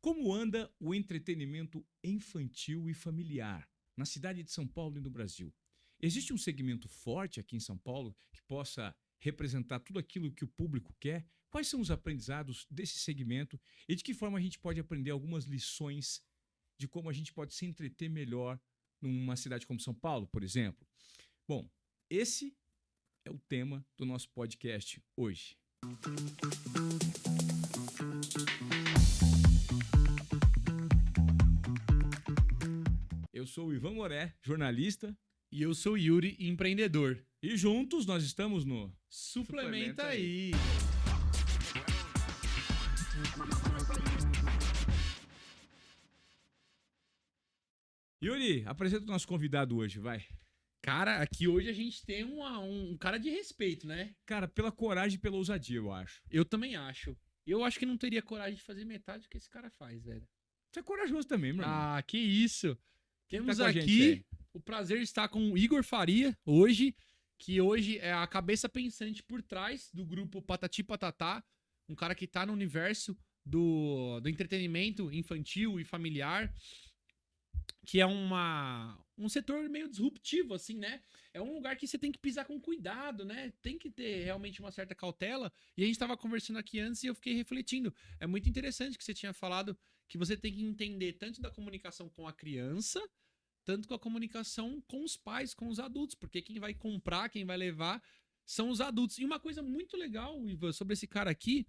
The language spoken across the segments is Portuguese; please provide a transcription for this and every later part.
Como anda o entretenimento infantil e familiar na cidade de São Paulo e no Brasil? Existe um segmento forte aqui em São Paulo que possa representar tudo aquilo que o público quer? Quais são os aprendizados desse segmento e de que forma a gente pode aprender algumas lições de como a gente pode se entreter melhor numa cidade como São Paulo, por exemplo? Bom, esse é o tema do nosso podcast hoje. Eu sou o Ivan Moré, jornalista. E eu sou o Yuri, empreendedor. E juntos nós estamos no Suplementa aí. Yuri, apresenta o nosso convidado hoje, vai. Cara, aqui hoje a gente tem um cara de respeito, né? Cara, pela coragem e pela ousadia, eu acho. Eu também acho. Eu acho que não teria coragem de fazer metade do que esse cara faz, velho. Você é corajoso também, meu irmão. Ah, que isso. Temos tá com a aqui gente o prazer de estar com o Igor Faria hoje, que hoje é a cabeça pensante por trás do grupo Patati Patatá, um cara que tá no universo do entretenimento infantil e familiar, que é um setor meio disruptivo, assim, né? É um lugar que você tem que pisar com cuidado, né? Tem que ter realmente uma certa cautela. E a gente tava conversando aqui antes e eu fiquei refletindo. É muito interessante que você tinha falado que você tem que entender tanto da comunicação com a criança, tanto com a comunicação com os pais, com os adultos, porque quem vai comprar, quem vai levar são os adultos. E uma coisa muito legal, Ivan, sobre esse cara aqui,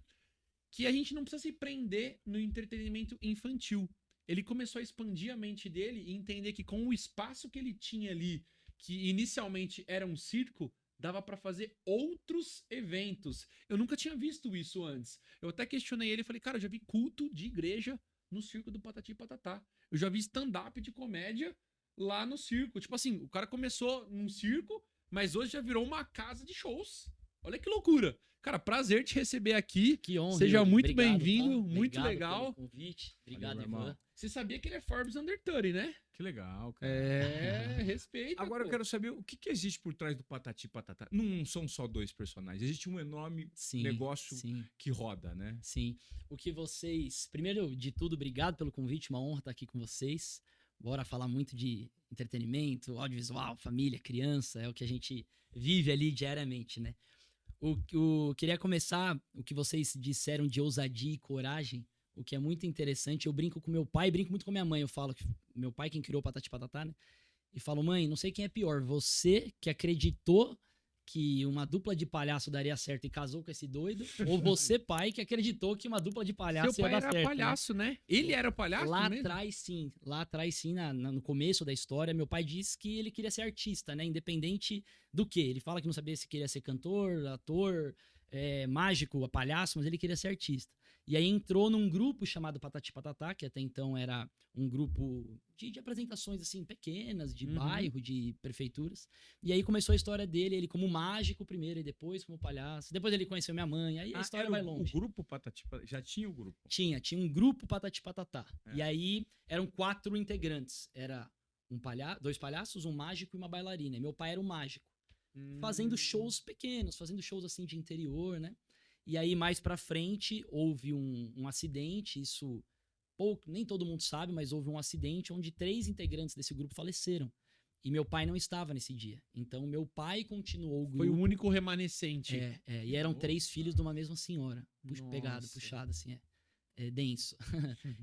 que a gente não precisa se prender no entretenimento infantil. Ele começou a expandir a mente dele e entender que com o espaço que ele tinha ali, que inicialmente era um circo, dava pra fazer outros eventos. Eu nunca tinha visto isso antes. Eu até questionei ele e falei, cara, eu já vi culto de igreja no circo do Patati Patatá. Eu já vi stand-up de comédia lá no circo. Tipo assim, o cara começou num circo, mas hoje já virou uma casa de shows. Olha que loucura. Cara, prazer te receber aqui. Que honra. Seja Yuri. muito Obrigado, bem-vindo, tá? muito Obrigado legal. pelo convite. Obrigado, Valeu, meu Ivan. irmão. Você sabia que ele é Forbes Under 30, né? Que legal, cara. É, respeita. Agora eu pô. quero saber o que existe por trás do Patati Patatá. Não são só dois personagens, existe um enorme Sim, negócio sim, que roda, né? sim. O que vocês... Primeiro de tudo, obrigado pelo convite. Uma honra estar aqui com vocês. Bora falar muito de entretenimento, audiovisual, família, criança. É o que a gente vive ali diariamente, né? Queria começar o que vocês disseram de ousadia e coragem. O que é muito interessante, eu brinco com meu pai, brinco muito com minha mãe. Eu falo que meu pai quem criou o Patati Patatá, né? E falo, mãe, não sei quem é pior, você que acreditou que uma dupla de palhaço daria certo e casou com esse doido, ou você, pai, que acreditou que uma dupla de palhaço Seu pai ia dar era certo, palhaço, né? Ele era o palhaço Lá mesmo? atrás, sim, no começo da história, meu pai disse que ele queria ser artista, né? Independente do que. Ele fala que não sabia se queria ser cantor, ator, mágico, palhaço, mas ele queria ser artista. E aí entrou num grupo chamado Patati Patatá, que até então era um grupo de apresentações assim pequenas, de bairro, de prefeituras. E aí começou a história dele, ele como mágico primeiro e depois como palhaço. Depois ele conheceu minha mãe, aí a história era vai longe. O grupo Patati Patatá, já tinha o grupo. Tinha um grupo Patati Patatá. É. E aí eram 4 integrantes. Era dois palhaços, um mágico e uma bailarina. E meu pai era o mágico. Fazendo shows pequenos, fazendo shows assim de interior, né? E aí mais pra frente houve um acidente, isso nem todo mundo sabe, mas houve um acidente onde 3 integrantes desse grupo faleceram. E meu pai não estava nesse dia. Então meu pai continuou o grupo. Foi o único remanescente. E eram 3 filhos de uma mesma senhora. Pegado, Nossa. puxado, assim, é denso.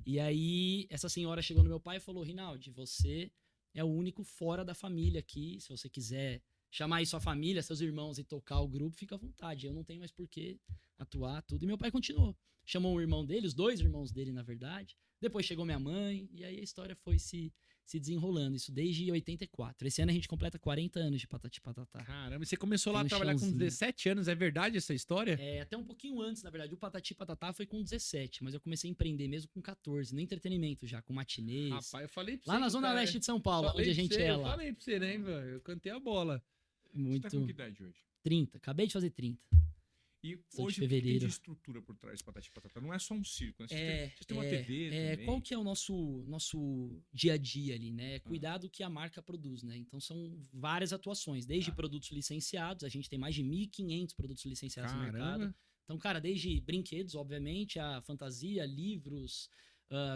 E aí, essa senhora chegou no meu pai e falou, Rinaldi, você é o único fora da família aqui. Se você quiser chamar aí sua família, seus irmãos e tocar o grupo, fica à vontade. Eu não tenho mais por que atuar, tudo. E meu pai continuou. Chamou o irmão dele, os 2 irmãos dele, na verdade. Depois chegou minha mãe, e aí a história foi se desenrolando. Isso desde 84. Esse ano a gente completa 40 anos de Patati Patatá. Caramba, você começou lá Tem a um trabalhar com chãozinho. 17 anos, é verdade essa história? Até um pouquinho antes, na verdade. O Patati Patatá foi com 17, mas eu comecei a empreender mesmo com 14, no entretenimento já, com matinês. Rapaz, eu falei pra Lá você. na que o Zona cara- Leste de São Paulo, Falei onde a pra gente você, é Eu lá. falei pra você, né, velho? Eu cantei a bola. Você tá com Muito. que idade hoje? 30, acabei de fazer 30. E Sou de hoje o que tem fevereiro. de estrutura por trás do Patati Patatá? Não é só um circo, né? Vocês têm uma TV também. Qual que é o nosso dia a dia ali, né? Cuidar do que a marca produz, né? Então são várias atuações, desde produtos licenciados, a gente tem mais de 1.500 produtos licenciados no mercado. Caramba. Então, cara, desde brinquedos, obviamente, a fantasia, livros,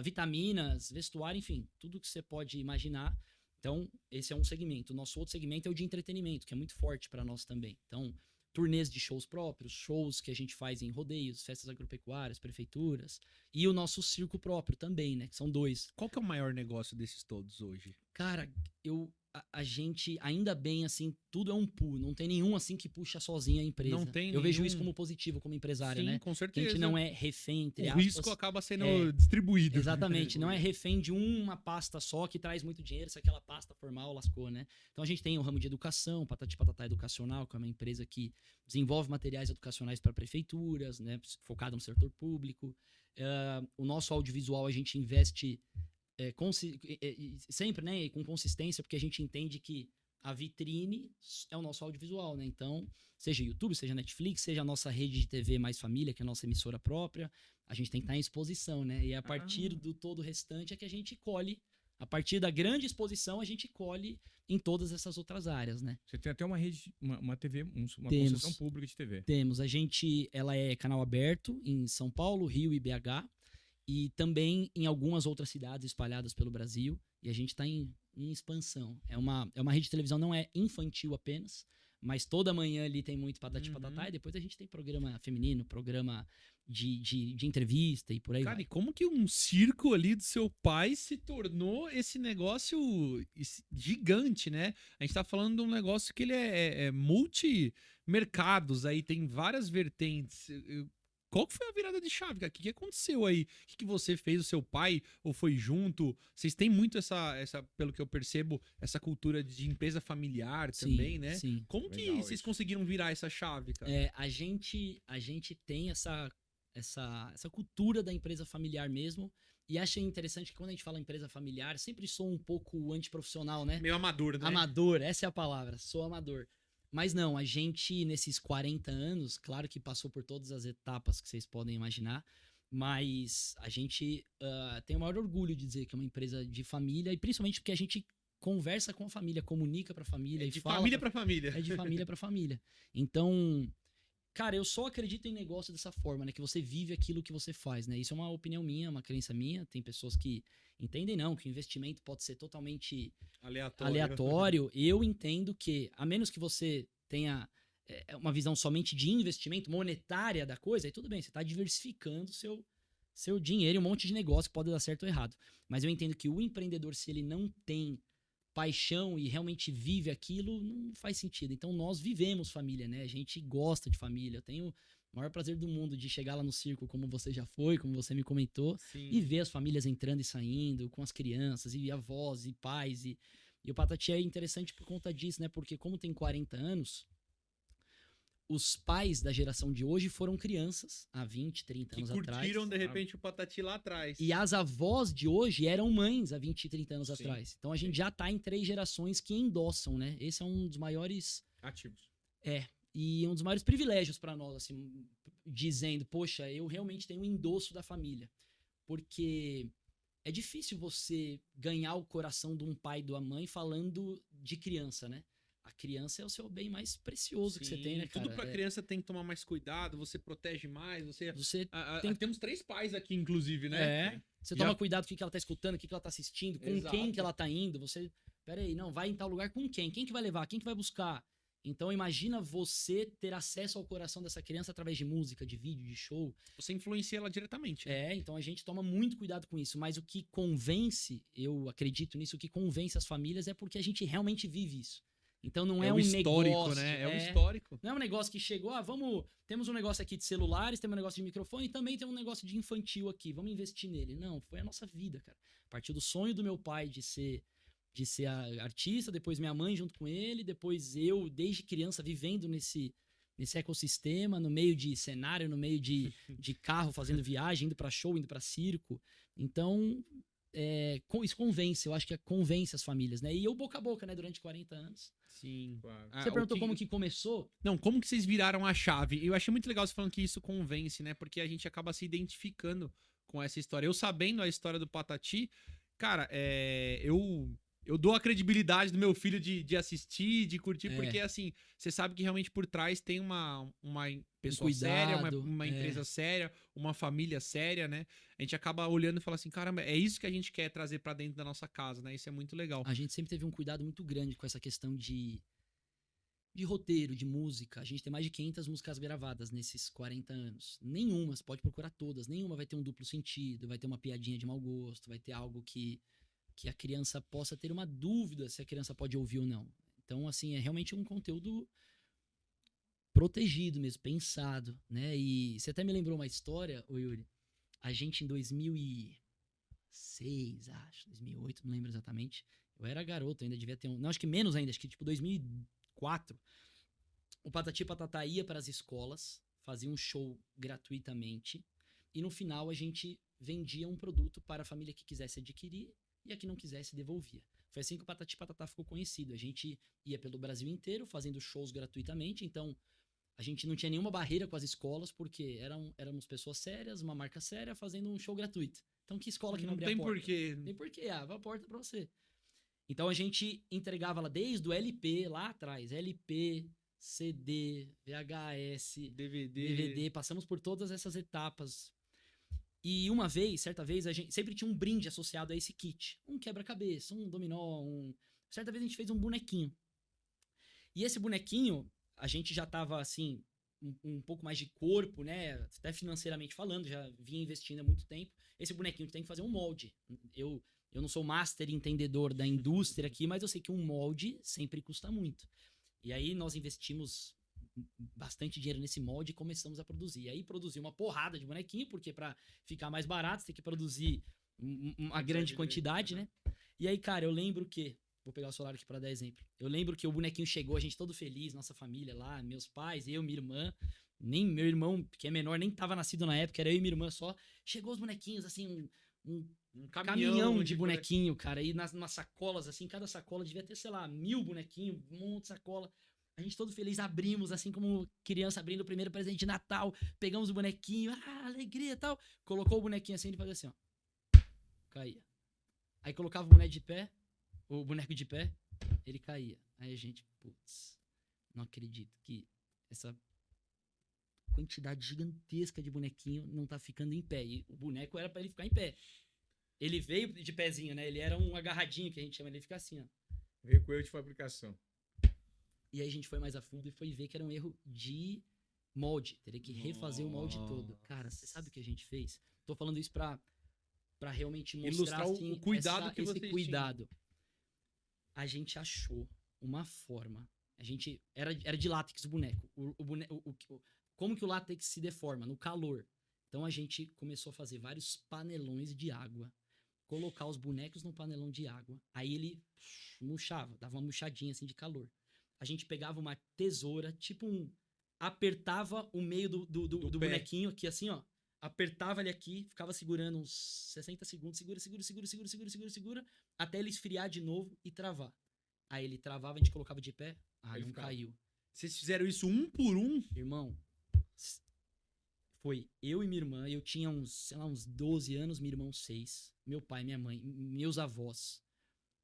vitaminas, vestuário, enfim, tudo que você pode imaginar. Então, esse é um segmento. O nosso outro segmento é o de entretenimento, que é muito forte para nós também. Então, turnês de shows próprios, shows que a gente faz em rodeios, festas agropecuárias, prefeituras, e o nosso circo próprio também, né? Que são 2. Qual que é o maior negócio desses todos hoje? Cara, a gente, ainda bem, assim, tudo é um pool. Não tem nenhum, assim, que puxa sozinho a empresa. Não tem Eu vejo nenhum. isso como positivo, como empresário, Sim, né? com Que a certeza. gente não é refém, entre O aspas. risco acaba sendo É, distribuído. Exatamente, não é refém de uma pasta só que traz muito dinheiro, se aquela pasta formal lascou, né? Então a gente tem o ramo de educação, Patati Patatá Educacional, que é uma empresa que desenvolve materiais educacionais para prefeituras, né? Focado no setor público. O nosso audiovisual a gente investe sempre, né? E com consistência, porque a gente entende que a vitrine é o nosso audiovisual, né? Então, seja YouTube, seja Netflix, seja a nossa rede de TV Mais Família, que é a nossa emissora própria, a gente tem que estar em exposição, né? E a partir do todo o restante é que a gente colhe, a partir da grande exposição, a gente colhe em todas essas outras áreas, né? Você tem até uma rede, uma TV, uma Temos. concessão pública de TV. Temos, ela é canal aberto em São Paulo, Rio e BH, e também em algumas outras cidades espalhadas pelo Brasil, e a gente está em expansão. É uma rede de televisão, não é infantil apenas, mas toda manhã ali tem muito Patati Patatá, e depois a gente tem programa feminino, programa de entrevista e por aí Cara, vai. e como que um circo ali do seu pai se tornou esse negócio gigante, né? A gente tá falando de um negócio que ele é multi-mercados, aí tem várias vertentes. Qual que foi a virada de chave, cara? O que aconteceu aí? O que você fez? O seu pai ou foi junto? Vocês têm muito essa, pelo que eu percebo, essa cultura de empresa familiar também, né? Sim. Como que Legal vocês isso. conseguiram virar essa chave, cara? A gente tem essa cultura da empresa familiar mesmo. E achei interessante que quando a gente fala empresa familiar, sempre sou um pouco antiprofissional, né? Meio amador, né? Amador, essa é a palavra, sou amador. Mas não, a gente, nesses 40 anos, claro que passou por todas as etapas que vocês podem imaginar, mas a gente tem o maior orgulho de dizer que é uma empresa de família, e principalmente porque a gente conversa com a família, comunica pra família. É e de fala família pra família. É de família pra família. Então, cara, eu só acredito em negócio dessa forma, né? Que você vive aquilo que você faz, né? Isso é uma opinião minha, uma crença minha. Tem pessoas que entendem, não, que o investimento pode ser totalmente aleatório. Eu entendo que, a menos que você tenha uma visão somente de investimento, monetária da coisa, aí tudo bem, você está diversificando seu dinheiro e um monte de negócio que pode dar certo ou errado. Mas eu entendo que o empreendedor, se ele não tem paixão e realmente vive aquilo, não faz sentido. Então nós vivemos família, né? A gente gosta de família. Eu tenho o maior prazer do mundo de chegar lá no circo, como você já foi, como você me comentou, Sim. e ver as famílias entrando e saindo, com as crianças, e avós, e pais. E o Patati é interessante por conta disso, né? Porque como tem 40 anos, os pais da geração de hoje foram crianças há 20, 30 Que anos curtiram, atrás. de repente, o Patati lá atrás. E as avós de hoje eram mães há 20, 30 anos Sim. atrás. Então a gente já tá em 3 gerações que endossam, né? Esse é um dos maiores Ativos. e um dos maiores privilégios para nós, assim, dizendo, poxa, eu realmente tenho um endosso da família. Porque é difícil você ganhar o coração de um pai e de uma mãe falando de criança, né? A criança é o seu bem mais precioso que você tem, né, cara? Tudo pra criança tem que tomar mais cuidado, você protege mais, você... Você Tem... Temos 3 pais aqui, inclusive, né? Você Já- toma cuidado com o que ela tá escutando, o que ela tá assistindo, com Exato. quem que ela tá indo. Você, peraí, não, vai em tal lugar com quem? Quem que vai levar? Quem que vai buscar? Então imagina você ter acesso ao coração dessa criança através de música, de vídeo, de show. Você influencia ela diretamente. né? Então a gente toma muito cuidado com isso. Mas o que convence, eu acredito nisso, o que convence as famílias é porque a gente realmente vive isso. Então não é o um histórico, negócio, né? É o histórico. Não é um negócio que chegou, temos um negócio aqui de celulares, temos um negócio de microfone e também tem um negócio de infantil aqui, vamos investir nele. Não, foi a nossa vida, cara. Partiu do sonho do meu pai de ser artista, depois minha mãe junto com ele, depois eu, desde criança, vivendo nesse ecossistema, no meio de cenário, no meio de carro, fazendo viagem, indo pra show, indo pra circo. Então, isso convence, eu acho que convence as famílias, né? E eu boca a boca, né, durante 40 anos. Sim. Claro. Você perguntou como que começou? Não, como que vocês viraram a chave? Eu achei muito legal você falando que isso convence, né? Porque a gente acaba se identificando com essa história. Eu sabendo a história do Patati, cara, eu eu dou a credibilidade do meu filho de assistir, de curtir, É. porque assim, você sabe que realmente por trás tem uma pessoa cuidado, séria, uma é. empresa séria, uma família séria, né? A gente acaba olhando e fala assim, caramba, é isso que a gente quer trazer pra dentro da nossa casa, né? Isso é muito legal. A gente sempre teve um cuidado muito grande com essa questão de roteiro, de música. A gente tem mais de 500 músicas gravadas nesses 40 anos. Nenhuma, você pode procurar todas, nenhuma vai ter um duplo sentido, vai ter uma piadinha de mau gosto, vai ter algo que a criança possa ter uma dúvida se a criança pode ouvir ou não. Então, assim, é realmente um conteúdo protegido mesmo, pensado, né? E você até me lembrou uma história, ô Yuri. A gente em 2006, acho, 2008, não lembro exatamente. Eu era garoto, ainda devia ter não, acho que menos ainda, acho que tipo 2004. O Patati Patatá ia para as escolas, fazia um show gratuitamente e no final a gente vendia um produto para a família que quisesse adquirir e a que não quisesse devolvia. Foi assim que o Patati Patatá ficou conhecido. A gente ia pelo Brasil inteiro fazendo shows gratuitamente, então a gente não tinha nenhuma barreira com as escolas, porque éramos pessoas sérias, uma marca séria, fazendo um show gratuito. Então que escola que não abria a porta? Porquê. Não tem porquê, abre a porta pra você. Então a gente entregava lá desde o LP, lá atrás, LP, CD, VHS, DVD, passamos por todas essas etapas. E uma vez, certa vez, a gente sempre tinha um brinde associado a esse kit. Um quebra-cabeça, um dominó, certa vez a gente fez um bonequinho. E esse bonequinho, a gente já tava, assim, um pouco mais de corpo, né? Até financeiramente falando, já vinha investindo há muito tempo. Esse bonequinho tem que fazer um molde. Eu não sou master entendedor da indústria aqui, mas eu sei que um molde sempre custa muito. E aí nós investimos bastante dinheiro nesse molde e começamos a produzir. E aí produzi uma porrada de bonequinho, porque para ficar mais barato, você tem que produzir uma grande quantidade, né? E aí, cara, eu lembro que... Vou pegar o celular aqui para dar exemplo. Eu lembro que o bonequinho chegou, a gente todo feliz, nossa família lá, meus pais, eu, minha irmã. Nem meu irmão, que é menor, nem tava nascido na época, era eu e minha irmã só. Chegou os bonequinhos, assim, um caminhão de bonequinho, cara. E nas sacolas, assim, cada sacola devia ter, sei lá, 1000 bonequinhos, um monte de sacola. A gente todo feliz, abrimos, assim como criança abrindo o primeiro presente de Natal. Pegamos o bonequinho, alegria e tal. Colocou o bonequinho assim, ele fazia assim, ó. Caía. Aí colocava o boneco de pé, ele caía. Aí a gente, putz, não acredito que essa quantidade gigantesca de bonequinho não tá ficando em pé. E o boneco era pra ele ficar em pé. Ele veio de pezinho, né? Ele era um agarradinho, que a gente chama, ele fica assim, ó. Veio com erro de fabricação. E aí a gente foi mais a fundo e foi ver que era um erro de molde. Teria que refazer o molde todo. Cara, você sabe o que a gente fez? Tô falando isso pra realmente mostrar Ilustrar assim, o cuidado que esse vocês cuidado. A gente achou uma forma. A gente era de látex o boneco. Como que o látex se deforma? No calor. Então a gente começou a fazer vários panelões de água. Colocar os bonecos no panelão de água. Aí ele murchava, dava uma murchadinha assim de calor. A gente pegava uma tesoura, tipo apertava o meio do bonequinho aqui, assim, ó. Apertava ele aqui, ficava segurando uns 60 segundos. Segura. Até ele esfriar de novo e travar. Aí ele travava, a gente colocava de pé. Ele Não ficava. caiu. Vocês fizeram isso um por um? Irmão, foi eu e minha irmã. Eu tinha uns 12 anos, minha irmã uns 6. Meu pai, minha mãe, meus avós.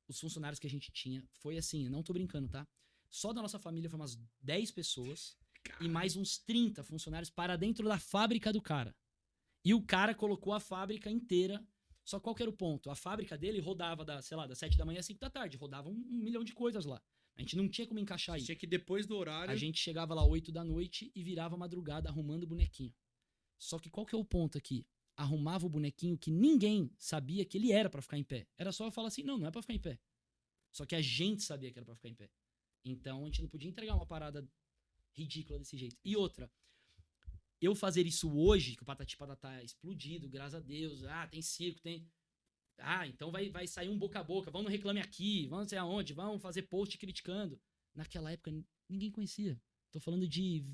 Os funcionários que a gente tinha. Foi assim, não tô brincando, tá? Só da nossa família foi umas 10 pessoas. E mais uns 30 funcionários para dentro da fábrica do cara. E o cara colocou a fábrica inteira. Só qual que era o ponto? A fábrica dele rodava das 7 da manhã às 5 da tarde. Rodava um milhão de coisas lá. A gente não tinha como encaixar isso. Tinha que depois do horário... A gente chegava lá 8 da noite e virava madrugada arrumando o bonequinho. Só que qual que é o ponto aqui? Arrumava o bonequinho que ninguém sabia que ele era pra ficar em pé. Era só falar assim, não é pra ficar em pé. Só que a gente sabia que era pra ficar em pé. Então a gente não podia entregar uma parada ridícula desse jeito. E outra... Eu fazer isso hoje, que o Patati Patatá é explodido, graças a Deus. Tem circo, tem... então vai sair um boca a boca. Vamos no Reclame Aqui, vamos não sei aonde, vamos fazer post criticando. Naquela época, ninguém conhecia. Tô falando de,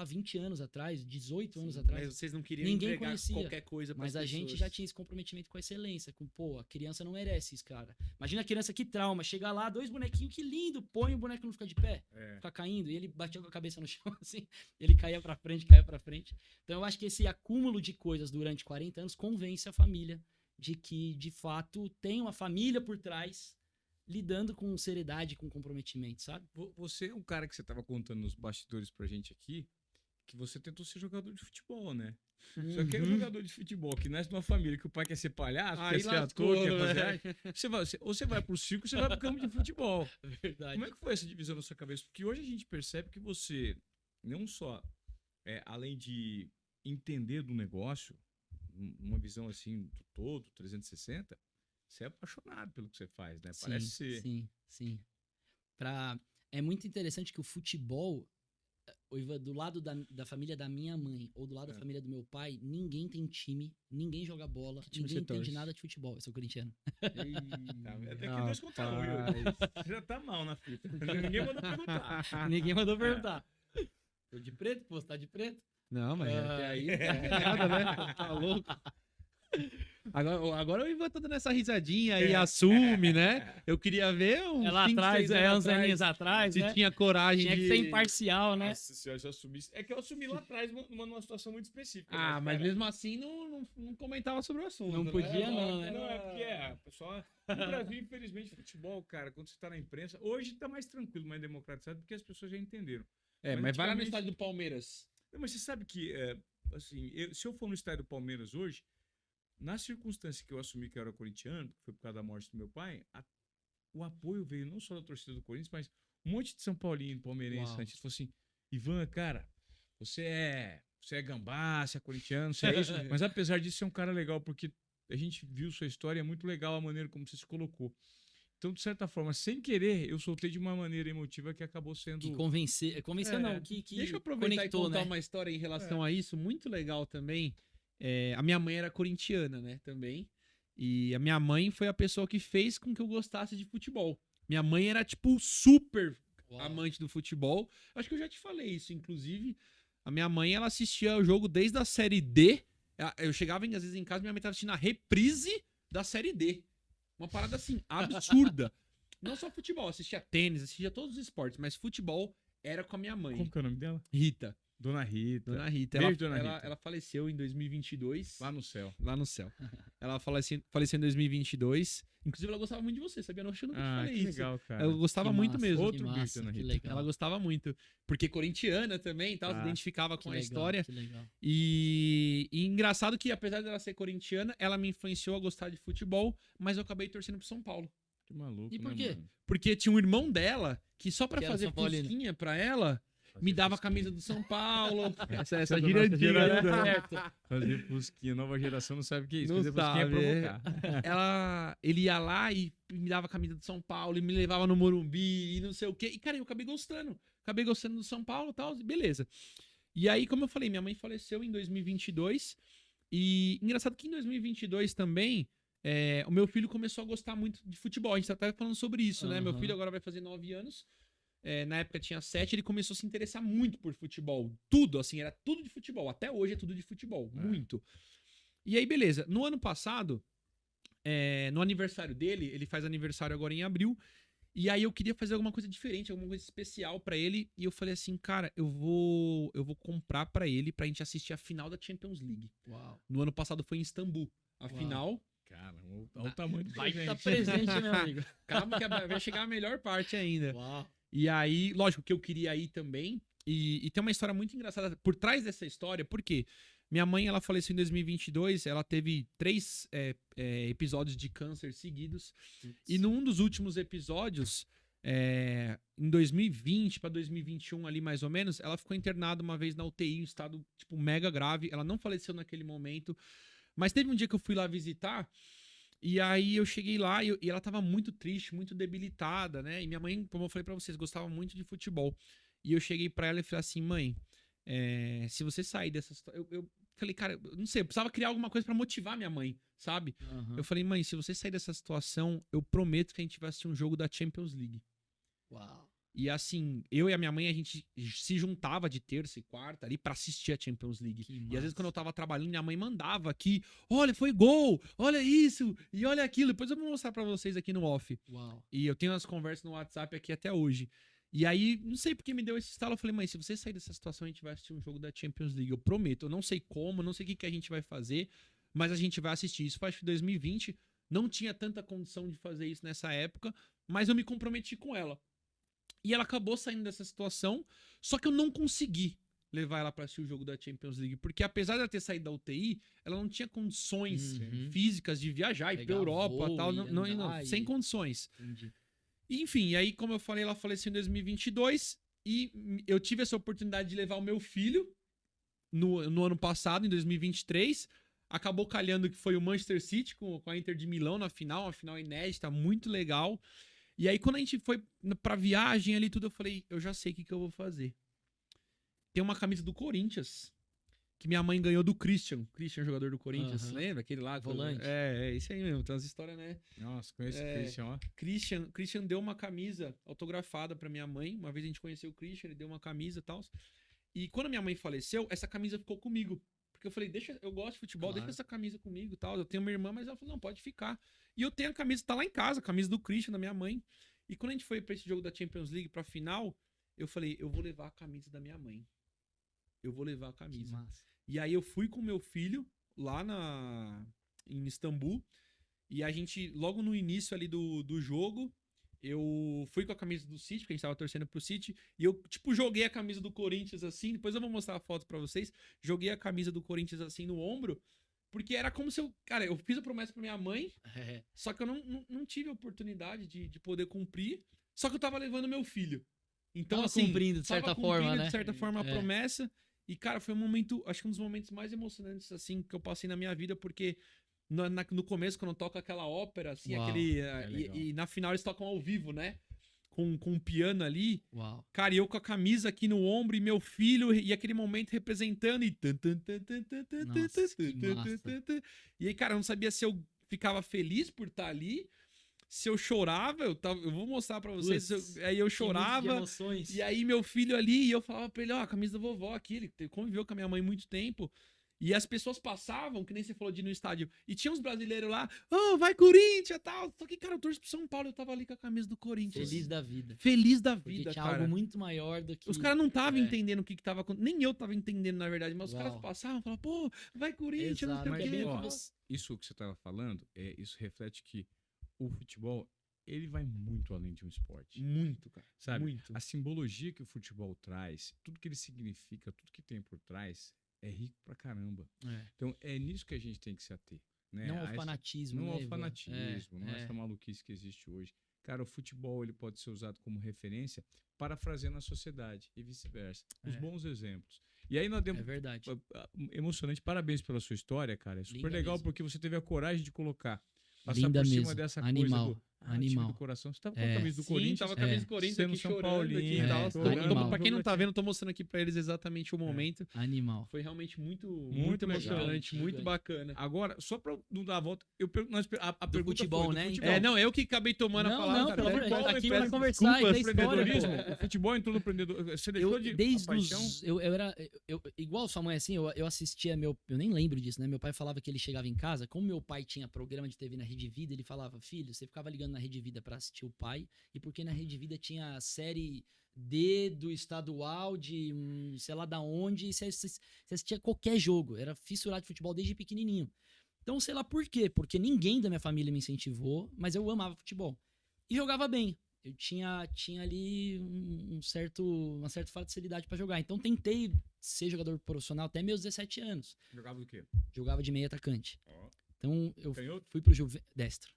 20 anos atrás, 18 anos atrás. Mas vocês não queriam Ninguém entregar conhecia, qualquer coisa para Mas a gente já tinha esse comprometimento com a excelência. A criança não merece isso, cara. Imagina a criança que trauma. Chega lá, 2 bonequinhos, que lindo. Põe o boneco não fica de pé. Fica caindo. E ele batia com a cabeça no chão, assim. Ele caía pra frente. Então eu acho que esse acúmulo de coisas durante 40 anos convence a família de que, de fato, tem uma família por trás lidando com seriedade, com comprometimento, sabe? Você é um cara que você tava contando nos bastidores pra gente aqui, que você tentou ser jogador de futebol, né? Só que é um jogador de futebol que nasce numa família que o pai quer ser palhaço, Aí quer ser lascou, ator, quer né? fazer arte. Ou você vai pro circo ou você vai pro campo de futebol. Verdade. Como é que foi essa divisão na sua cabeça? Porque hoje a gente percebe que você, não só, além de entender do negócio, uma visão assim do todo, 360, você é apaixonado pelo que você faz, né? Parece ser. Sim. É muito interessante que o futebol, Ivan, do lado da família da minha mãe ou do lado da família do meu pai, ninguém tem time, ninguém joga bola, Que time ninguém você entende torce? nada de futebol. Eu sou corintiano. Tá, é daqui 2 contra 1, Você já tá mal na fita. Ninguém mandou perguntar. Ninguém mandou perguntar. Tô de preto, pô, você tá de preto? Não, mas até aí não tem nada, né? Tá louco. Agora o Ivan tá dando essa risadinha aí, assume, né? Eu queria ver É lá atrás, uns aninhos atrás, se né? tinha coragem Tinha de... que ser imparcial, né? Nossa senhora, se eu assumisse. É que eu assumi lá atrás numa situação muito específica. Ah, mas cara, mesmo assim não comentava sobre o assunto. Não né? podia, não, né? Não, é porque pessoal. No Brasil, infelizmente, futebol, cara, quando você tá na imprensa, hoje tá mais tranquilo, mais democratizado, porque as pessoas já entenderam. Mas vai lá no antigamente- estádio do Palmeiras. Não, mas você sabe que, assim, se eu for no estádio do Palmeiras hoje, na circunstância que eu assumi que eu era corintiano, que foi por causa da morte do meu pai, o apoio veio não só da torcida do Corinthians, mas um monte de São Paulino, palmeirense, Uau. antes falou assim: Ivan, cara, você é gambá, você é corintiano, você é isso, mas apesar disso, você é um cara legal, porque a gente viu sua história, é muito legal a maneira como você se colocou. Então, de certa forma, sem querer, eu soltei de uma maneira emotiva que acabou sendo. Que convencer não, que Deixa eu aproveitar conectou, e contar né? uma história em relação a isso, muito legal também. A minha mãe era corintiana, né, também. E a minha mãe foi a pessoa que fez com que eu gostasse de futebol. Minha mãe era, tipo, super Uau. amante do futebol. Acho que eu já te falei isso, inclusive. A minha mãe, ela assistia o jogo desde a Série D. Eu chegava, às vezes, em casa, minha mãe tava assistindo a reprise da Série D. Uma parada, assim, absurda. Não só futebol, assistia tênis, assistia todos os esportes, mas futebol era com a minha mãe. Como que é o nome dela? Rita. Dona Rita. Dona Rita. Beijo, Dona Rita. Ela faleceu em 2022. Lá no céu. Lá no céu. Ela faleceu em 2022. Inclusive, ela gostava muito de você, sabia? Não, acho que eu nunca te falei Que isso. legal, cara. Ela gostava Que muito massa, mesmo. que Outro bicho, massa, Dona que Rita. legal. Ela gostava muito. Porque corintiana também e tal, se Ah, identificava Que com a legal, história. Que legal. E engraçado que, apesar dela ser corintiana, ela me influenciou a gostar de futebol, mas eu acabei torcendo pro São Paulo. Que maluco, E por né, quê? mano? Porque tinha um irmão dela que só pra Que era fazer São Paulino. fusquinha pra ela, me dava a camisa do São Paulo. Essa da gíria nossa antiga, né? geração. Certo. Fazer fusquinha. Nova geração não sabe o que é isso. Não Fazer fusquinha é sabe, provocar. Ele ia lá e me dava a camisa do São Paulo e me levava no Morumbi e não sei o quê. E, cara, eu acabei gostando. Acabei gostando do São Paulo e tal, beleza. E aí, como eu falei, minha mãe faleceu em 2022. E engraçado que em 2022 também, o meu filho começou a gostar muito de futebol. A gente tá até falando sobre isso, né? Meu Aham. filho agora vai fazer 9 anos. Na época tinha 7, ele começou a se interessar muito por futebol. Tudo, assim, era tudo de futebol. Até hoje é tudo de futebol, muito. E aí, beleza. No ano passado, no aniversário dele, ele faz aniversário agora em abril, e aí eu queria fazer alguma coisa diferente, alguma coisa especial pra ele, e eu falei assim, cara, eu vou comprar pra ele pra gente assistir a final da Champions League. Uau. No ano passado foi em Istambul. A Uau. final, Cara, olha o tamanho do Vai estar presente. presente, meu amigo. calma que vai chegar a melhor parte ainda. Uau. E aí, lógico que eu queria ir também. E tem uma história muito engraçada por trás dessa história, porque minha mãe, ela faleceu em 2022, ela teve 3 episódios de câncer seguidos. E num dos últimos episódios, em 2020 para 2021 ali mais ou menos, ela ficou internada uma vez na UTI, em estado tipo mega grave. Ela não faleceu naquele momento. Mas teve um dia que eu fui lá visitar, e aí eu cheguei lá e ela tava muito triste, muito debilitada, né? E minha mãe, como eu falei pra vocês, gostava muito de futebol. E eu cheguei pra ela e falei assim, mãe, se você sair dessa situação... Eu falei, cara, eu não sei, eu precisava criar alguma coisa pra motivar minha mãe, sabe? Aham. Eu falei, mãe, se você sair dessa situação, eu prometo que a gente vai assistir um jogo da Champions League. Uau. E assim, eu e a minha mãe, a gente se juntava de terça e quarta ali pra assistir a Champions League. Que E às massa. vezes quando eu tava trabalhando, minha mãe mandava aqui, olha, foi gol, olha isso, e olha aquilo. Depois eu vou mostrar pra vocês aqui no off. Uau. E eu tenho as conversas no WhatsApp aqui até hoje. E aí, não sei porque me deu esse estalo, eu falei, mãe, se você sair dessa situação, a gente vai assistir um jogo da Champions League. Eu prometo, eu não sei como, não sei o que a gente vai fazer, mas a gente vai assistir. Isso foi acho que 2020, não tinha tanta condição de fazer isso nessa época, mas eu me comprometi com ela. E ela acabou saindo dessa situação, só que eu não consegui levar ela pra assistir o jogo da Champions League, porque apesar de ela ter saído da UTI, ela não tinha condições físicas de viajar, ir pra Pegar Europa voo e tal, e andar sem e- condições. Entendi. E, enfim, aí, como eu falei, ela faleceu em 2022 e eu tive essa oportunidade de levar o meu filho no ano passado, em 2023. Acabou calhando que foi o Manchester City com a Inter de Milão na final, uma final inédita, muito legal. E aí, quando a gente foi pra viagem ali tudo, eu falei, eu já sei o que eu vou fazer. Tem uma camisa do Corinthians, que minha mãe ganhou do Christian, jogador do Corinthians, Aham. lembra? Aquele lá. Volante. Isso aí mesmo, tem umas histórias, né? Nossa, conheço É. o Christian, ó. Christian deu uma camisa autografada pra minha mãe. Uma vez a gente conheceu o Christian, ele deu uma camisa e tal. E quando minha mãe faleceu, essa camisa ficou comigo. Porque eu falei, eu gosto de futebol, Claro. deixa essa camisa comigo e tal. Eu tenho uma irmã, mas ela falou, não, pode ficar. E eu tenho a camisa, tá lá em casa, a camisa do Christian, da minha mãe. E quando a gente foi pra esse jogo da Champions League, pra final, eu falei, eu vou levar a camisa da minha mãe. Eu vou levar a Que camisa. massa. E aí eu fui com meu filho lá em Istambul. E a gente, logo no início ali do jogo, eu fui com a camisa do City, porque a gente tava torcendo pro City. E eu, tipo, joguei a camisa do Corinthians assim. Depois eu vou mostrar a foto pra vocês. Joguei a camisa do Corinthians assim no ombro. Porque era como se eu... Cara, eu fiz a promessa pra minha mãe. É. Só que eu não tive a oportunidade de poder cumprir. Só que eu tava levando meu filho. Então, Tava assim... cumprindo, de tava certa cumprindo, forma, né? de certa forma, a É. promessa. E, cara, foi um momento... Acho que um dos momentos mais emocionantes, assim, que eu passei na minha vida. Porque no começo, quando toca aquela ópera, assim, Uau, legal. e na final eles tocam ao vivo, né? Com um piano ali. Uau. Cara, e eu com a camisa aqui no ombro e meu filho, e aquele momento representando e... Nossa, que massa. E aí, cara, eu não sabia se eu ficava feliz por estar ali, se eu chorava, eu vou mostrar pra vocês, Putz, aí eu Que misto de chorava, emoções. e aí meu filho ali, e eu falava pra ele, ó, a camisa da vovó aqui, ele conviveu com a minha mãe muito tempo, e as pessoas passavam, que nem você falou de ir no estádio, e tinha uns brasileiros lá, vai Corinthians e tal, só que, cara, eu torço pro São Paulo, eu tava ali com a camisa do Corinthians. Feliz da vida. Feliz da Porque vida, tinha cara. algo muito maior do que... Os caras não estavam É. entendendo o que tava acontecendo. Nem eu tava entendendo, na verdade. Mas os Uau. caras passavam e falavam, pô, vai Corinthians, não sei Exato, o que é quê. bem o ó, que você... Isso que você estava falando, isso reflete que o futebol, ele vai muito além de um esporte. Muito, cara. Sabe? Muito. A simbologia que o futebol traz, tudo que ele significa, tudo que tem por trás, é rico pra caramba. É. Então, é nisso que a gente tem que se ater. Né? Não A ao essa- fanatismo, Não né, ao Ivan? fanatismo, não é essa maluquice que existe hoje. Cara, o futebol ele pode ser usado como referência, parafraseando a sociedade e vice-versa. Os É. bons exemplos. E aí nós É demos verdade. emocionante. Parabéns pela sua história, cara. É super Linda legal mesmo. porque você teve a coragem de colocar, passar Linda por cima mesmo. dessa Animal. coisa do time Animal. do coração. Você tava com É. a camisa do Sim, Corinthians. tava com a camisa É. do Corinthians Sendo aqui São chorando Paulino, aqui e é, tal. animal. Pra quem não tá vendo, eu tô mostrando aqui pra eles exatamente o momento. Animal. Foi realmente muito Muito emocionante, legal. muito bacana. Agora, só pra não dar a volta, a Do pergunta futebol, foi do né? futebol. É, não, eu que acabei tomando a Não, palavra. não, cara. pelo amor de Futebol, Deus. Aqui peço vai conversar desculpas, e da história. Empreendedorismo, o futebol entrou no empreendedorismo. Você deixou de Desde a paixão? eu era igual sua mãe assim, eu assistia eu nem lembro disso, né? Meu pai falava que ele chegava em casa, como meu pai tinha programa de TV na Rede Vida, ele falava: "Filho, você ficava ligando na Rede Vida pra assistir o pai, e porque na Rede Vida tinha a série D do estadual de sei lá da onde, e você assistia qualquer jogo, era fissurado de futebol desde pequenininho". Então, sei lá por quê, porque ninguém da minha família me incentivou, mas eu amava futebol. E jogava bem. Eu tinha ali uma certa facilidade pra jogar. Então tentei ser jogador profissional até meus 17 anos. Jogava do quê? Jogava de meio atacante. Ó. Então eu Canhoto? fui pro destro.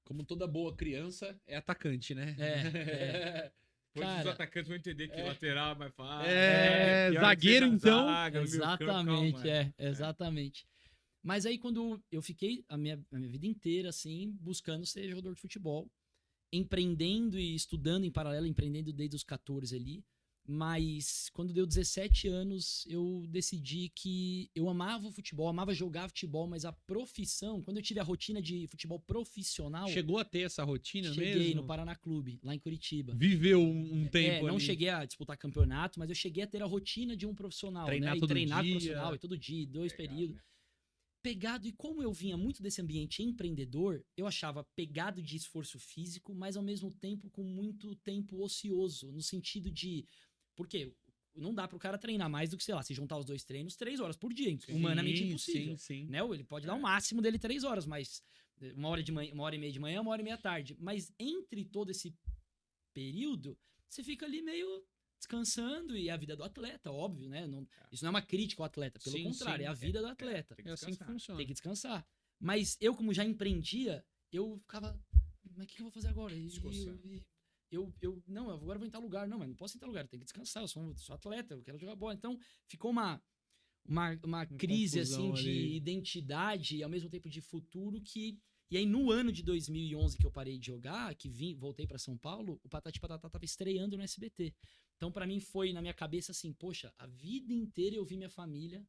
Como toda boa criança, é atacante, né? Depois os Cara, atacantes vão entender que lateral é mais fácil. É, pior que zagueiro, ser na então. zaga, no meio campo, Exatamente, calma. exatamente. Mas aí quando eu fiquei a minha vida inteira assim, buscando ser jogador de futebol, empreendendo e estudando em paralelo, empreendendo desde os 14 ali, mas quando deu 17 anos, eu decidi que eu amava o futebol, amava jogar futebol, mas a profissão, quando eu tive a rotina de futebol profissional, Chegou a ter essa rotina cheguei mesmo? no Paraná Clube, lá em Curitiba. Viveu um tempo Não ali. cheguei a disputar campeonato, mas eu cheguei a ter a rotina de um profissional, Treinar né? E todo treinar dia. profissional, e todo dia, 2 Legal, períodos. né? Pegado, e como eu vinha muito desse ambiente empreendedor, eu achava pegado de esforço físico, mas ao mesmo tempo com muito tempo ocioso, no sentido de... Porque não dá pro cara treinar mais do que, sei lá, se juntar os 2 treinos, 3 horas por dia. Humanamente impossível. Sim. Né? Ele pode dar o máximo dele 3 horas, mas Uma hora e meia de manhã, 1h30 à tarde. Mas entre todo esse período, você fica ali meio descansando e é a vida do atleta, óbvio, né? Isso não é uma crítica ao atleta, pelo contrário, é a vida do atleta. É assim que funciona. Tem que descansar. Mas eu, como já empreendia, eu ficava, mas o que eu vou fazer agora? Não, agora eu vou em tal lugar. Não, mas não posso ir em tal lugar, eu tenho que descansar, eu sou atleta, eu quero jogar bola. Então, ficou uma crise, assim, de identidade e ao mesmo tempo de futuro que... E aí, no ano de 2011 que eu parei de jogar, voltei pra São Paulo, o Patati Patatá tava estreando no SBT. Então, pra mim, foi na minha cabeça assim, poxa, a vida inteira eu vi minha família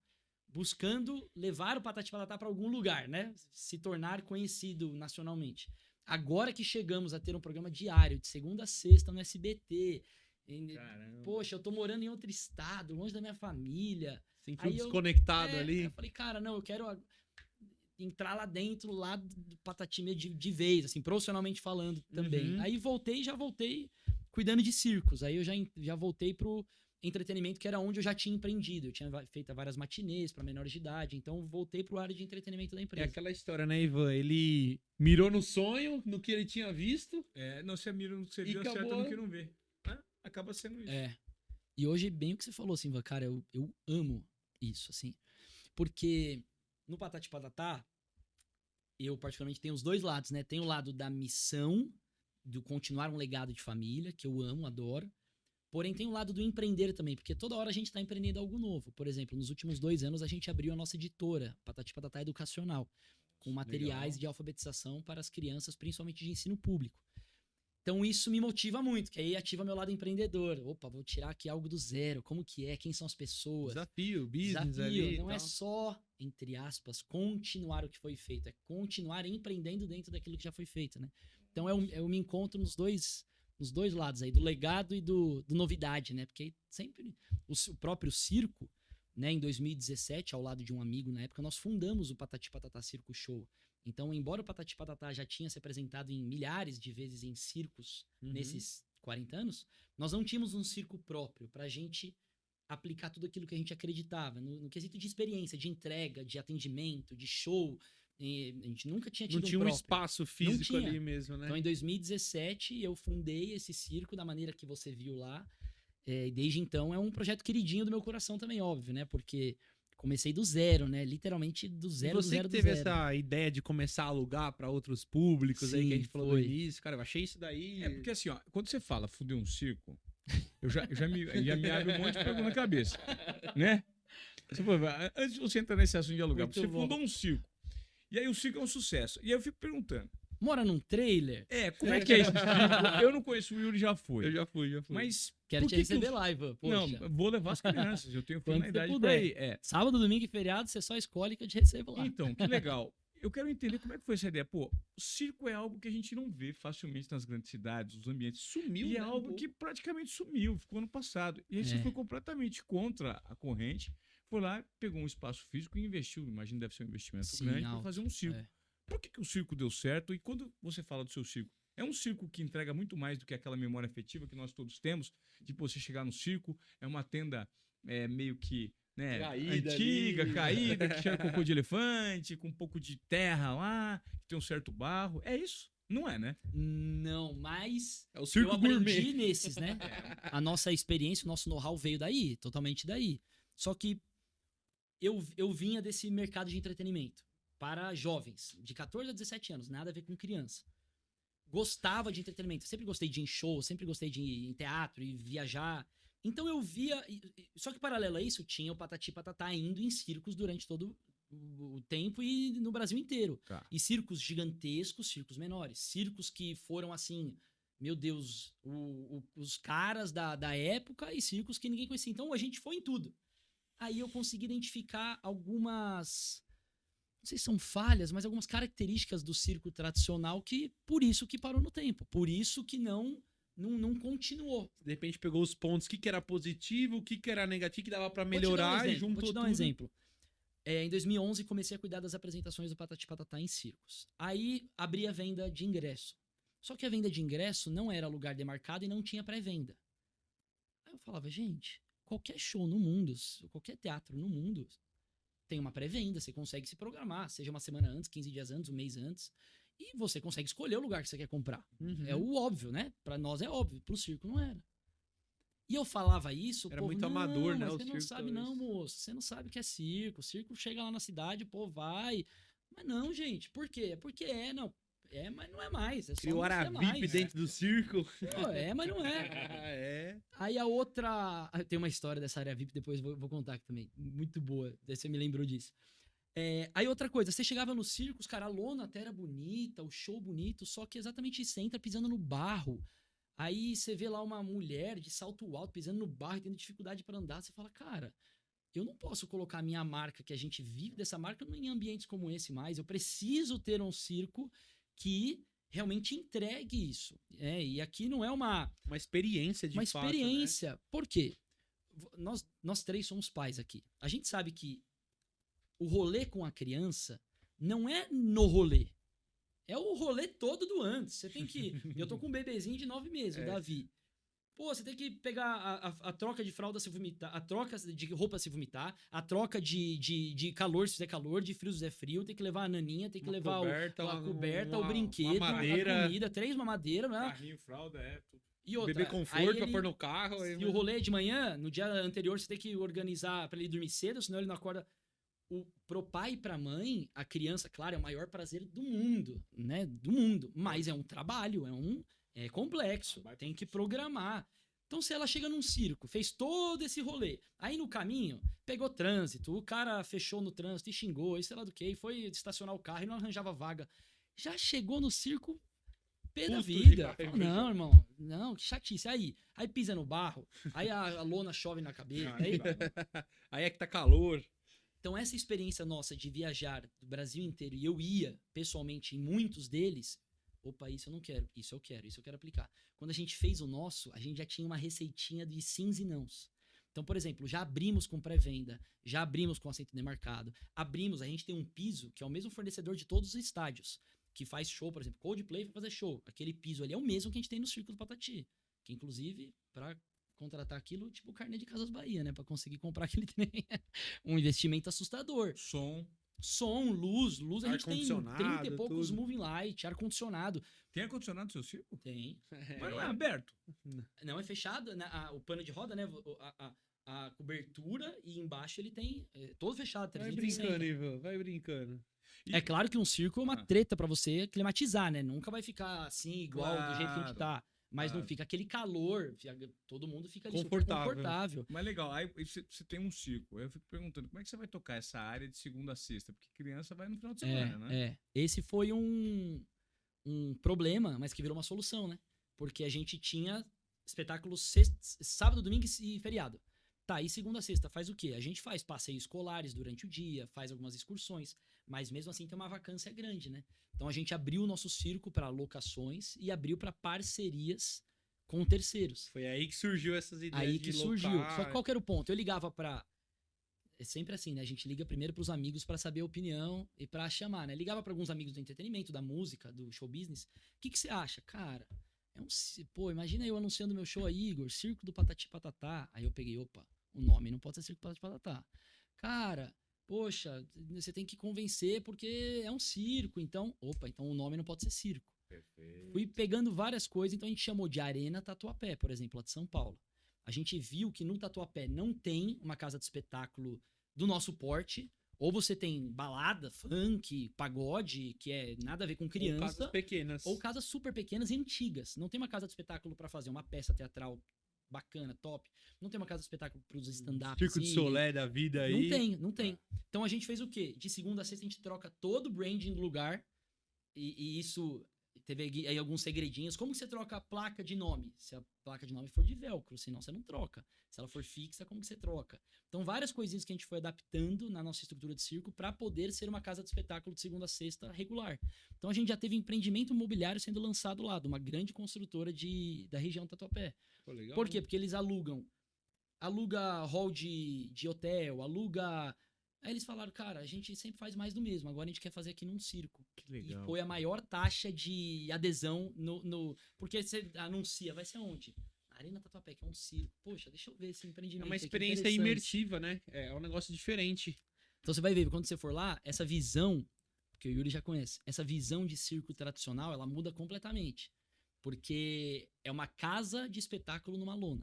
buscando levar o Patati Patatá pra algum lugar, né? Se tornar conhecido nacionalmente. Agora que chegamos a ter um programa diário, de segunda a sexta, no SBT. Poxa, eu tô morando em outro estado, longe da minha família. Sentiu desconectado ali. Eu falei, cara, não, eu quero entrar lá dentro, lá do Patati de vez, assim, profissionalmente falando também. Aí já voltei cuidando de circos. Aí eu já voltei pro entretenimento, que era onde eu já tinha empreendido. Eu tinha feito várias matinês para menores de idade, então voltei pro área de entretenimento da empresa. É aquela história, né, Ivan? Ele mirou no sonho, no que ele tinha visto. Não, você mira no que você viu, acerta no que não vê. Acaba sendo isso. E hoje, bem o que você falou, assim, Ivan, cara, eu amo isso, assim. Porque no Patati Patatá, eu particularmente tenho os dois lados, né? Tem o lado da missão, do continuar um legado de família, que eu amo, adoro. Porém, tem o lado do empreender também, porque toda hora a gente está empreendendo algo novo. Por exemplo, nos últimos 2 anos a gente abriu a nossa editora, Patati Patatá Educacional, com materiais de alfabetização para as crianças, principalmente de ensino público. Então isso me motiva muito, que aí ativa meu lado empreendedor. Opa, vou tirar aqui algo do zero, como que é, quem são as pessoas. Business ali. Não é só, entre aspas, continuar o que foi feito, é continuar empreendendo dentro daquilo que já foi feito, né? Então eu me encontro nos dois lados aí, do legado e do novidade, né? Porque sempre o próprio circo, né, em 2017, ao lado de um amigo na época, nós fundamos o Patati Patatá Circo Show. Então, embora o Patati Patatá já tinha se apresentado em milhares de vezes em circos nesses 40 anos, nós não tínhamos um circo próprio pra gente aplicar tudo aquilo que a gente acreditava, no quesito de experiência, de entrega, de atendimento, de show. E a gente nunca tinha tido Não tinha um espaço físico ali mesmo, né? Então, em 2017, eu fundei esse circo da maneira que você viu lá. E desde então, é um projeto queridinho do meu coração também, óbvio, né? Porque comecei do zero, né? Literalmente do zero, do zero, do zero. Você teve essa ideia de começar a alugar para outros públicos aí que a gente falou no início? Cara, eu achei isso daí... Porque assim, ó, quando você fala fuder um circo, já me abre um monte de pergunta na cabeça, né? Antes de você entrar nesse assunto de alugar, você fundou um circo. E aí o circo é um sucesso. E aí eu fico perguntando. Mora num trailer? Como é que é esse circo? Eu não conheço, o Yuri já foi. Eu já fui. Mas quero te receber lá, Ivan. Não, vou levar as crianças. Eu tenho quando na idade puder. pra ir. Sábado, domingo e feriado, você só escolhe que eu te recebo lá. Então, que legal. Eu quero entender como é que foi essa ideia. Pô, o circo é algo que a gente não vê facilmente nas grandes cidades, os ambientes. Sumiu, e é algo que praticamente sumiu, ficou ano passado. E aí você foi completamente contra a corrente, foi lá, pegou um espaço físico e investiu. Imagina, deve ser um investimento grande para fazer um circo. Por que o circo deu certo? E quando você fala do seu circo, é um circo que entrega muito mais do que aquela memória afetiva que nós todos temos, de você chegar no circo, é uma tenda meio que antiga, caída, que cheira cocô de elefante, com um pouco de terra lá, que tem um certo barro. É isso? Não é, né? Não, mas é o circo eu aprendi gourmet nesses, né? A nossa experiência, o nosso know-how veio daí, totalmente daí. Só que eu vinha desse mercado de entretenimento para jovens, de 14 a 17 anos, nada a ver com criança. Gostava de entretenimento, sempre gostei de ir em show, sempre gostei de ir em teatro e viajar. Então eu via... Só que paralelo a isso, tinha o Patati Patatá indo em circos durante todo o tempo e no Brasil inteiro. Tá. E circos gigantescos, circos menores. Circos que foram assim, meu Deus, os caras da época e circos que ninguém conhecia. Então a gente foi em tudo. Aí eu consegui identificar algumas... Não sei se são falhas, mas algumas características do circo tradicional que, por isso que parou no tempo. Por isso que não continuou. De repente pegou os pontos, o que era positivo, o que era negativo, que dava pra melhorar e juntou tudo. Vou te dar um exemplo. Em 2011, comecei a cuidar das apresentações do Patati Patatá em circos. Aí, abri a venda de ingresso. Só que a venda de ingresso não era lugar demarcado e não tinha pré-venda. Aí eu falava, gente, qualquer show no mundo, qualquer teatro no mundo, tem uma pré-venda, você consegue se programar, seja uma semana antes, 15 dias antes, um mês antes. e você consegue escolher o lugar que você quer comprar. Uhum. É o óbvio, né? Pra nós é óbvio, pro circo não era. E eu falava isso, o Era povo, muito não, amador, né, mas o você não circo, sabe talvez. não, moço, você não sabe o que é circo. O circo chega lá na cidade, o povo vai. Mas não, gente, por quê? Porque não. É, mas não é mais. É só Criou não área ser VIP mais. dentro do circo. Pô, mas não é. É. Aí a outra. Tem uma história dessa área VIP, depois vou contar aqui também. Muito boa. Daí você me lembrou disso. Aí outra coisa, você chegava no circo, os caras, a lona até era bonita, o show bonito, só que exatamente você entra pisando no barro. Aí você vê lá uma mulher de salto alto pisando no barro e tendo dificuldade pra andar. Você fala, cara, eu não posso colocar a minha marca, que a gente vive dessa marca, em ambientes como esse mais. Eu preciso ter um circo que realmente entregue isso. E aqui não é uma experiência de fato, né? experiência. Por quê? Nós três somos pais aqui. A gente sabe que o rolê com a criança não é no rolê. É o rolê todo do antes. Você tem que... Eu tô com um bebezinho de 9 meses, o Davi. Pô, você tem que pegar a troca de fralda se vomitar, a troca de roupa se vomitar, a troca de calor se fizer calor, de frio se fizer frio, tem que levar a naninha, tem que Uma levar a coberta, o brinquedo, mamadeira. a comida, 3 mamadeiras, né? Carrinho, fralda, tudo. E outra, Beber conforto pra pôr no carro. E o rolê de manhã, no dia anterior, você tem que organizar pra ele dormir cedo, senão ele não acorda. Pro pai e pra mãe, a criança, claro, é o maior prazer do mundo, né? Do mundo. Mas é um trabalho, é complexo, tem que programar. Então, se ela chega num circo, fez todo esse rolê, aí no caminho, pegou trânsito, o cara fechou no trânsito e xingou, e sei lá do que, foi estacionar o carro e não arranjava vaga. Já chegou no circo, pé da vida. Fala, não, irmão, não, que chatice. Aí pisa no barro, aí a lona chove na cabeça. Aí é que tá calor. Então, essa experiência nossa de viajar do Brasil inteiro, e eu ia pessoalmente em muitos deles, opa, isso eu não quero, isso eu quero aplicar. Quando a gente fez o nosso, a gente já tinha uma receitinha de sims e nãos. Então, por exemplo, já abrimos com pré-venda, já abrimos com assento demarcado, a gente tem um piso que é o mesmo fornecedor de todos os estádios, que faz show, por exemplo, Coldplay vai fazer show. Aquele piso ali é o mesmo que a gente tem no Circo do Patati, que inclusive, para contratar aquilo, tipo o carnê de Casas Bahia, né? Pra conseguir comprar aquele trem. Um investimento assustador. Som, luz, a gente tem 30 e poucos tudo. Moving light, ar-condicionado. Tem ar-condicionado no seu circo? Tem. Mas não é aberto. Não, é fechado. O pano de roda, né? A cobertura e embaixo ele tem todo fechado. Vai brincando, Ivan, vai brincando. É claro que um circo é uma treta pra você climatizar, né? Nunca vai ficar assim, igual do jeito que a gente tá. Mas não fica aquele calor, todo mundo fica ali confortável. Mas legal, aí você tem um circo. Aí eu fico perguntando, como é que você vai tocar essa área de segunda a sexta? Porque criança vai no final de semana, né? Esse foi um problema, mas que virou uma solução, né? Porque a gente tinha espetáculos sábado, domingo e feriado. Tá, e segunda a sexta faz o quê? A gente faz passeios escolares durante o dia, faz algumas excursões, mas mesmo assim tem uma vacância grande, né? Então a gente abriu o nosso circo para locações e abriu para parcerias com terceiros. Foi aí que surgiu essas ideias aí que surgiu. Só que qual que era o ponto? Eu ligava para... É sempre assim, né? A gente liga primeiro pros amigos para saber a opinião e para chamar, né? Ligava para alguns amigos do entretenimento, da música, do show business. O que você acha? Cara, pô, imagina eu anunciando meu show aí, Igor, Circo do Patati Patatá. Aí eu peguei, opa, o nome não pode ser Circo do Patati Patatá. Cara, poxa, você tem que convencer porque é um circo, então o nome não pode ser circo. Perfeito. Fui pegando várias coisas, então a gente chamou de Arena Tatuapé, por exemplo, lá de São Paulo. A gente viu que no Tatuapé não tem uma casa de espetáculo do nosso porte, ou você tem balada, funk, pagode, que é nada a ver com criança. Ou casas pequenas. Ou casas super pequenas e antigas. Não tem uma casa de espetáculo pra fazer uma peça teatral bacana, top. Não tem uma casa de espetáculo pros stand-up. Circo de Solé da vida aí. Não tem. Então a gente fez o quê? De segunda a sexta a gente troca todo o branding do lugar. E isso teve aí alguns segredinhos. Como você troca a placa de nome? Se a placa de nome for de velcro, senão você não troca. Se ela for fixa, como que você troca? Então várias coisinhas que a gente foi adaptando na nossa estrutura de circo para poder ser uma casa de espetáculo de segunda a sexta regular. Então a gente já teve empreendimento imobiliário sendo lançado lá, de uma grande construtora da região do Tatuapé. Pô, legal, por quê? Porque eles aluga hall de hotel, aluga... Aí eles falaram, cara, a gente sempre faz mais do mesmo, agora a gente quer fazer aqui num circo. Que legal. E foi a maior taxa de adesão porque você anuncia, vai ser onde? Arena Tatuapé, que é um circo. Poxa, deixa eu ver esse empreendimento. É uma experiência imersiva, né? É um negócio diferente. Então você vai ver, quando você for lá, essa visão porque o Yuri já conhece. Essa visão de circo tradicional, ela muda completamente. Porque é uma casa de espetáculo numa lona.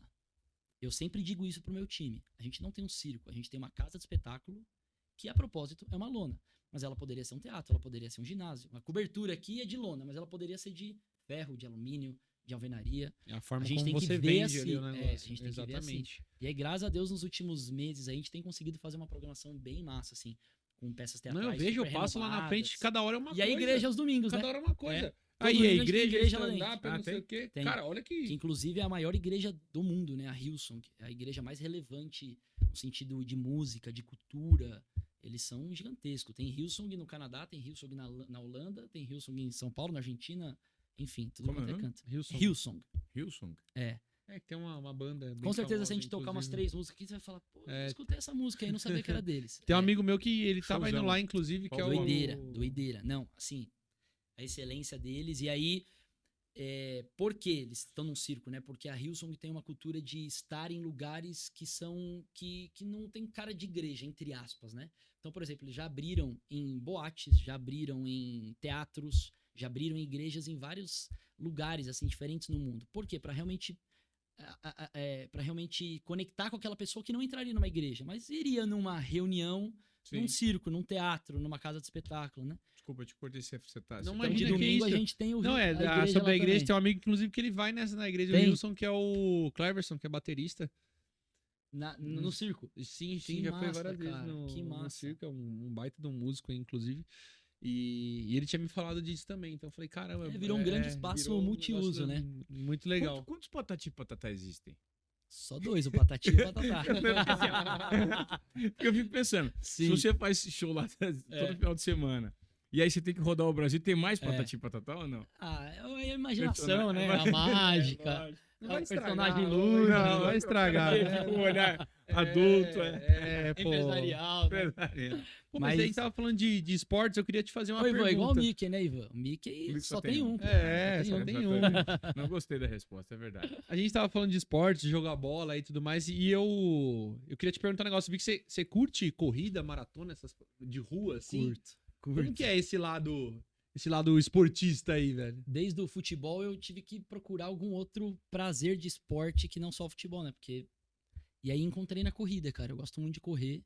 Eu sempre digo isso pro meu time. A gente não tem um circo, a gente tem uma casa de espetáculo que, a propósito, é uma lona. Mas ela poderia ser um teatro, ela poderia ser um ginásio. Uma cobertura aqui é de lona, mas ela poderia ser de ferro, de alumínio, de alvenaria. É a forma A gente como tem que você ver vende ali o assim, negócio. a gente tem que ver assim. Exatamente. E aí, graças a Deus, nos últimos meses, a gente tem conseguido fazer uma programação bem massa, assim, com peças Não, teatrais. eu vejo, eu super passo lá na renovadas. frente, cada hora é uma E coisa. a igreja aos domingos, Cada né? hora é uma coisa. Todo Aí a domingo a gente tem igreja, igreja lá stand-up, dentro. não sei o quê. Tem. Cara, olha Que que... inclusive é a maior igreja do mundo, né? A Hillsong. É a igreja mais relevante no sentido de música, de cultura. Eles são gigantescos. Tem Hillsong no Canadá, tem Hillsong na Holanda, tem Hillsong em São Paulo, na Argentina. Enfim, tudo Como é quanto o é nome? canto. Hillsong. Hillsong. Hillsong. É. É, que tem uma banda bem Com certeza, se famosa, a gente tocar umas inclusive. 3 músicas aqui, você vai falar, pô, eu É. escutei essa música aí, não sabia que era deles. Tem um É. amigo meu que ele tava indo Showzão. lá, inclusive, que é o... Doideira, doideira. Não, assim, a excelência deles. E aí, por que eles estão num circo, né? Porque a Hillsong tem uma cultura de estar em lugares que são... que não tem cara de igreja, entre aspas, né? Então, por exemplo, eles já abriram em boates, já abriram em teatros, já abriram em igrejas em vários lugares, assim, diferentes no mundo. Por quê? Pra realmente... para realmente conectar com aquela pessoa que não entraria numa igreja, mas iria numa reunião, Sim. num circo, num teatro, numa casa de espetáculo, né? Desculpa, te cortei se você tá... Não, você mas Então, de Imagina que domingo a isso. gente tem o Não, é, igreja sobre lá a igreja, também. tem um amigo, inclusive, que ele vai na igreja do Tem. Wilson, que é o Cleverson, que é baterista. No circo. Sim, Que já foi massa, várias vezes cara, no, que no massa. circo, é um baita de um músico, inclusive. E ele tinha me falado disso também, então eu falei, caramba... Virou um grande espaço virou um multiuso, negócio né? Muito legal. Quantos Patati e Patatá existem? Só 2, o Patati e o Patatá. Porque eu fico pensando, se Sim. você faz esse show lá todo final de semana, e aí você tem que rodar o Brasil, tem mais Patati e Patatá ou não? É a imaginação, né? A É, mágica. Não É vai o estragar, personagem não, lúdico. não vai estragar. Fica um olhar adulto, Pô. Empresarial. Né? Pô, mas Mas- a gente tava falando de esportes, eu queria te fazer uma Ô, Ivan, pergunta. igual o Mickey, né, Ivan? O Mickey só tem um. Só tem um. Não gostei da resposta, é verdade. A gente tava falando de esportes, de jogar bola e tudo mais, e eu queria te perguntar um negócio. Eu vi que você curte corrida, maratona, essas de rua, assim? Como que é esse lado esportista aí, velho? Desde o futebol eu tive que procurar algum outro prazer de esporte que não só o futebol, né? Porque... E aí encontrei na corrida, cara. Eu gosto muito de correr.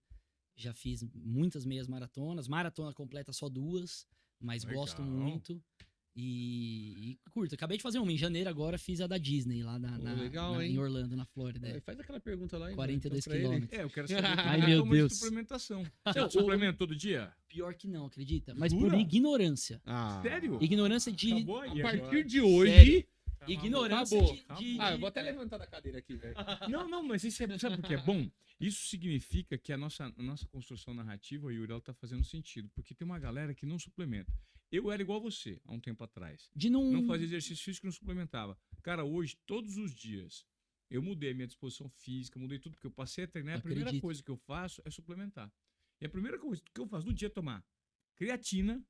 Já fiz muitas meias maratonas. Maratona completa só 2, mas Legal. gosto muito. E curto. Acabei de fazer uma. Em janeiro agora fiz a da Disney, lá legal, hein? em Orlando, na Flórida. Aí faz aquela pergunta lá. 42 então, pra ele. quilômetros. É, eu quero saber como Ai, é que meu toma de Deus. suplementação. Você suplementa todo dia? Pior que não, acredita? Mas Jura? por ignorância. Ah, Sério? Ignorância de... Acabou aí a partir agora. de hoje... Sério? Ignorância Acabou. de... Ah, eu vou até levantar da cadeira aqui, velho. Não, mas isso sabe por que é bom? Isso significa que a nossa construção narrativa, Yuri, ela tá fazendo sentido. Porque tem uma galera que não suplementa. Eu era igual a você, há um tempo atrás. De não... Não fazia exercício físico e não suplementava. Cara, hoje, todos os dias, eu mudei a minha disposição física, mudei tudo, porque eu passei a treinar. A primeira Acredito. coisa que eu faço é suplementar. E a primeira coisa que eu faço no dia é tomar creatina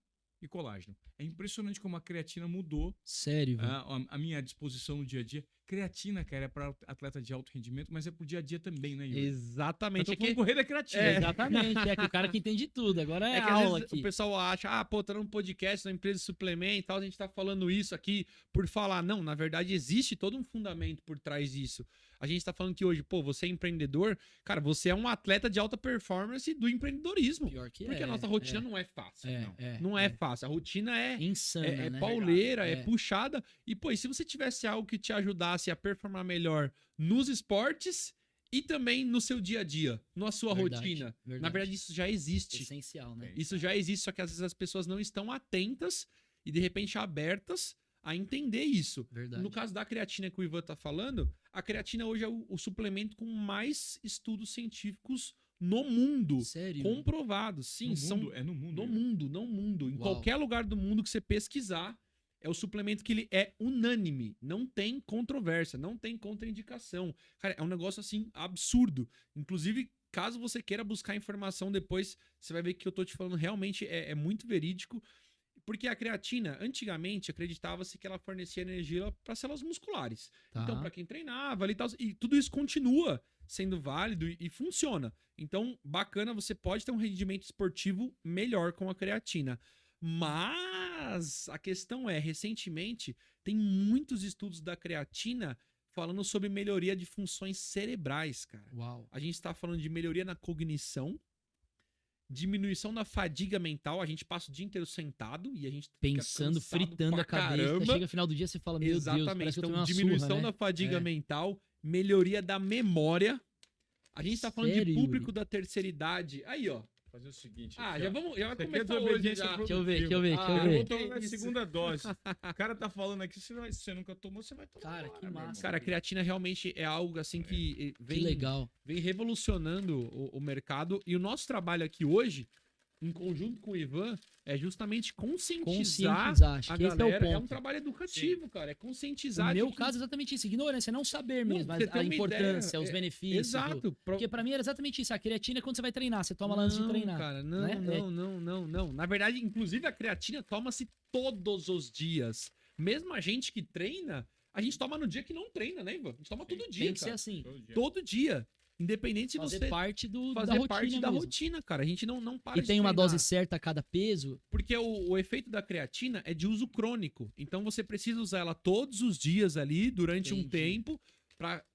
e colágeno. É impressionante como a creatina mudou Sério, velho. a minha disposição no dia a dia. Creatina, cara, é para atleta de alto rendimento, mas é pro dia a dia também, né, Yuri? Exatamente. Eu tô falando corrida é creatina. Exatamente, é que o cara que entende tudo. Agora é, É que às aula vezes aqui. o pessoal acha, tá num podcast, na empresa de suplemento e tal, a gente tá falando isso aqui por falar. Não, na verdade existe todo um fundamento por trás disso. A gente tá falando que hoje, você é empreendedor, cara, você é um atleta de alta performance do empreendedorismo. Pior que Porque a nossa rotina não é fácil. Não é fácil. A rotina é insana, né? pauleira, é É. puxada. E, e se você tivesse algo que te ajudasse a performar melhor nos esportes e também no seu dia a dia, na sua Verdade, rotina. verdade. Na verdade, isso já existe. Essencial, né? Isso já existe, só que às vezes as pessoas não estão atentas e de repente abertas a entender isso. Verdade. No caso da creatina que o Ivan tá falando, a creatina hoje é o suplemento com mais estudos científicos no mundo. Sério? Comprovados. Sim, No são mundo, é no mundo. no mundo. Em Uau. qualquer lugar do mundo que você pesquisar, é o suplemento que ele é unânime. Não tem controvérsia, não tem contraindicação. Cara, é um negócio assim absurdo. Inclusive, caso você queira buscar informação depois, você vai ver que o que eu tô te falando realmente é muito verídico. Porque a creatina, antigamente, acreditava-se que ela fornecia energia para células musculares. Tá. Então, para quem treinava ali e tal, e tudo isso continua sendo válido e funciona. Então, bacana, você pode ter um rendimento esportivo melhor com a creatina. Mas a questão é, recentemente, tem muitos estudos da creatina falando sobre melhoria de funções cerebrais, cara. Uau. A gente está falando de melhoria na cognição, diminuição da fadiga mental. A gente passa o dia inteiro sentado e a gente fica Pensando, cansado fritando pra a cabeça. caramba. Chega no final do dia, você fala, meu Deus, Exatamente. parece que eu tomei Então, uma diminuição surra, né? da fadiga É. mental, melhoria da memória. A gente tá falando Sério, de público Yuri? da terceira idade. Aí, ó. Fazer o seguinte. Ah, aqui, já ó. vamos. Já vai Isso aqui é começar hoje desobediência já. Deixa eu ver, deixa eu ver, deixa Ah, eu Eu ver. vou tomar a isso. segunda dose. O cara tá falando aqui, você nunca tomou, você vai tomar. Cara, agora, que meu massa. irmão. Cara, a creatina realmente é algo assim que Que vem, legal. vem revolucionando o mercado. E o nosso trabalho aqui hoje, em conjunto com o Ivan, é justamente conscientizar Conscientizar, acho a que esse é galera. o É um ponto. trabalho educativo, cara. É No conscientizar. meu de que- caso, é exatamente isso. Ignorância, não saber Não, mesmo, pra mas você ter a uma importância, ideia, os é- benefícios. Exato. Porque pra mim era exatamente isso. A creatina é quando você vai treinar. Você toma ela antes de treinar. Cara, não, né? não. Na verdade, inclusive, a creatina toma-se todos os dias. Mesmo a gente que treina, a gente toma no dia que não treina, né, Ivan? A gente toma todo dia, Tem que ser cara. assim. Todo dia. Todo dia. Independente de Fazer você parte da fazer rotina parte da mesmo. rotina, cara. A gente não para E de tem uma treinar. dose certa a cada peso. Porque o efeito da creatina é de uso crônico. Então você precisa usar ela todos os dias ali, durante um Entendi. tempo,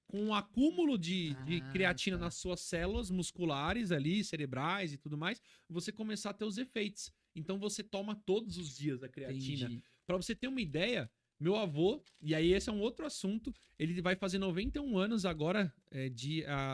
com o acúmulo de Ah, creatina tá. nas suas células musculares ali, cerebrais e tudo mais, você começar a ter os efeitos. Então você toma todos os dias a creatina. Entendi. Pra você ter uma ideia, meu avô, e aí esse é um outro assunto, ele vai fazer 91 anos agora,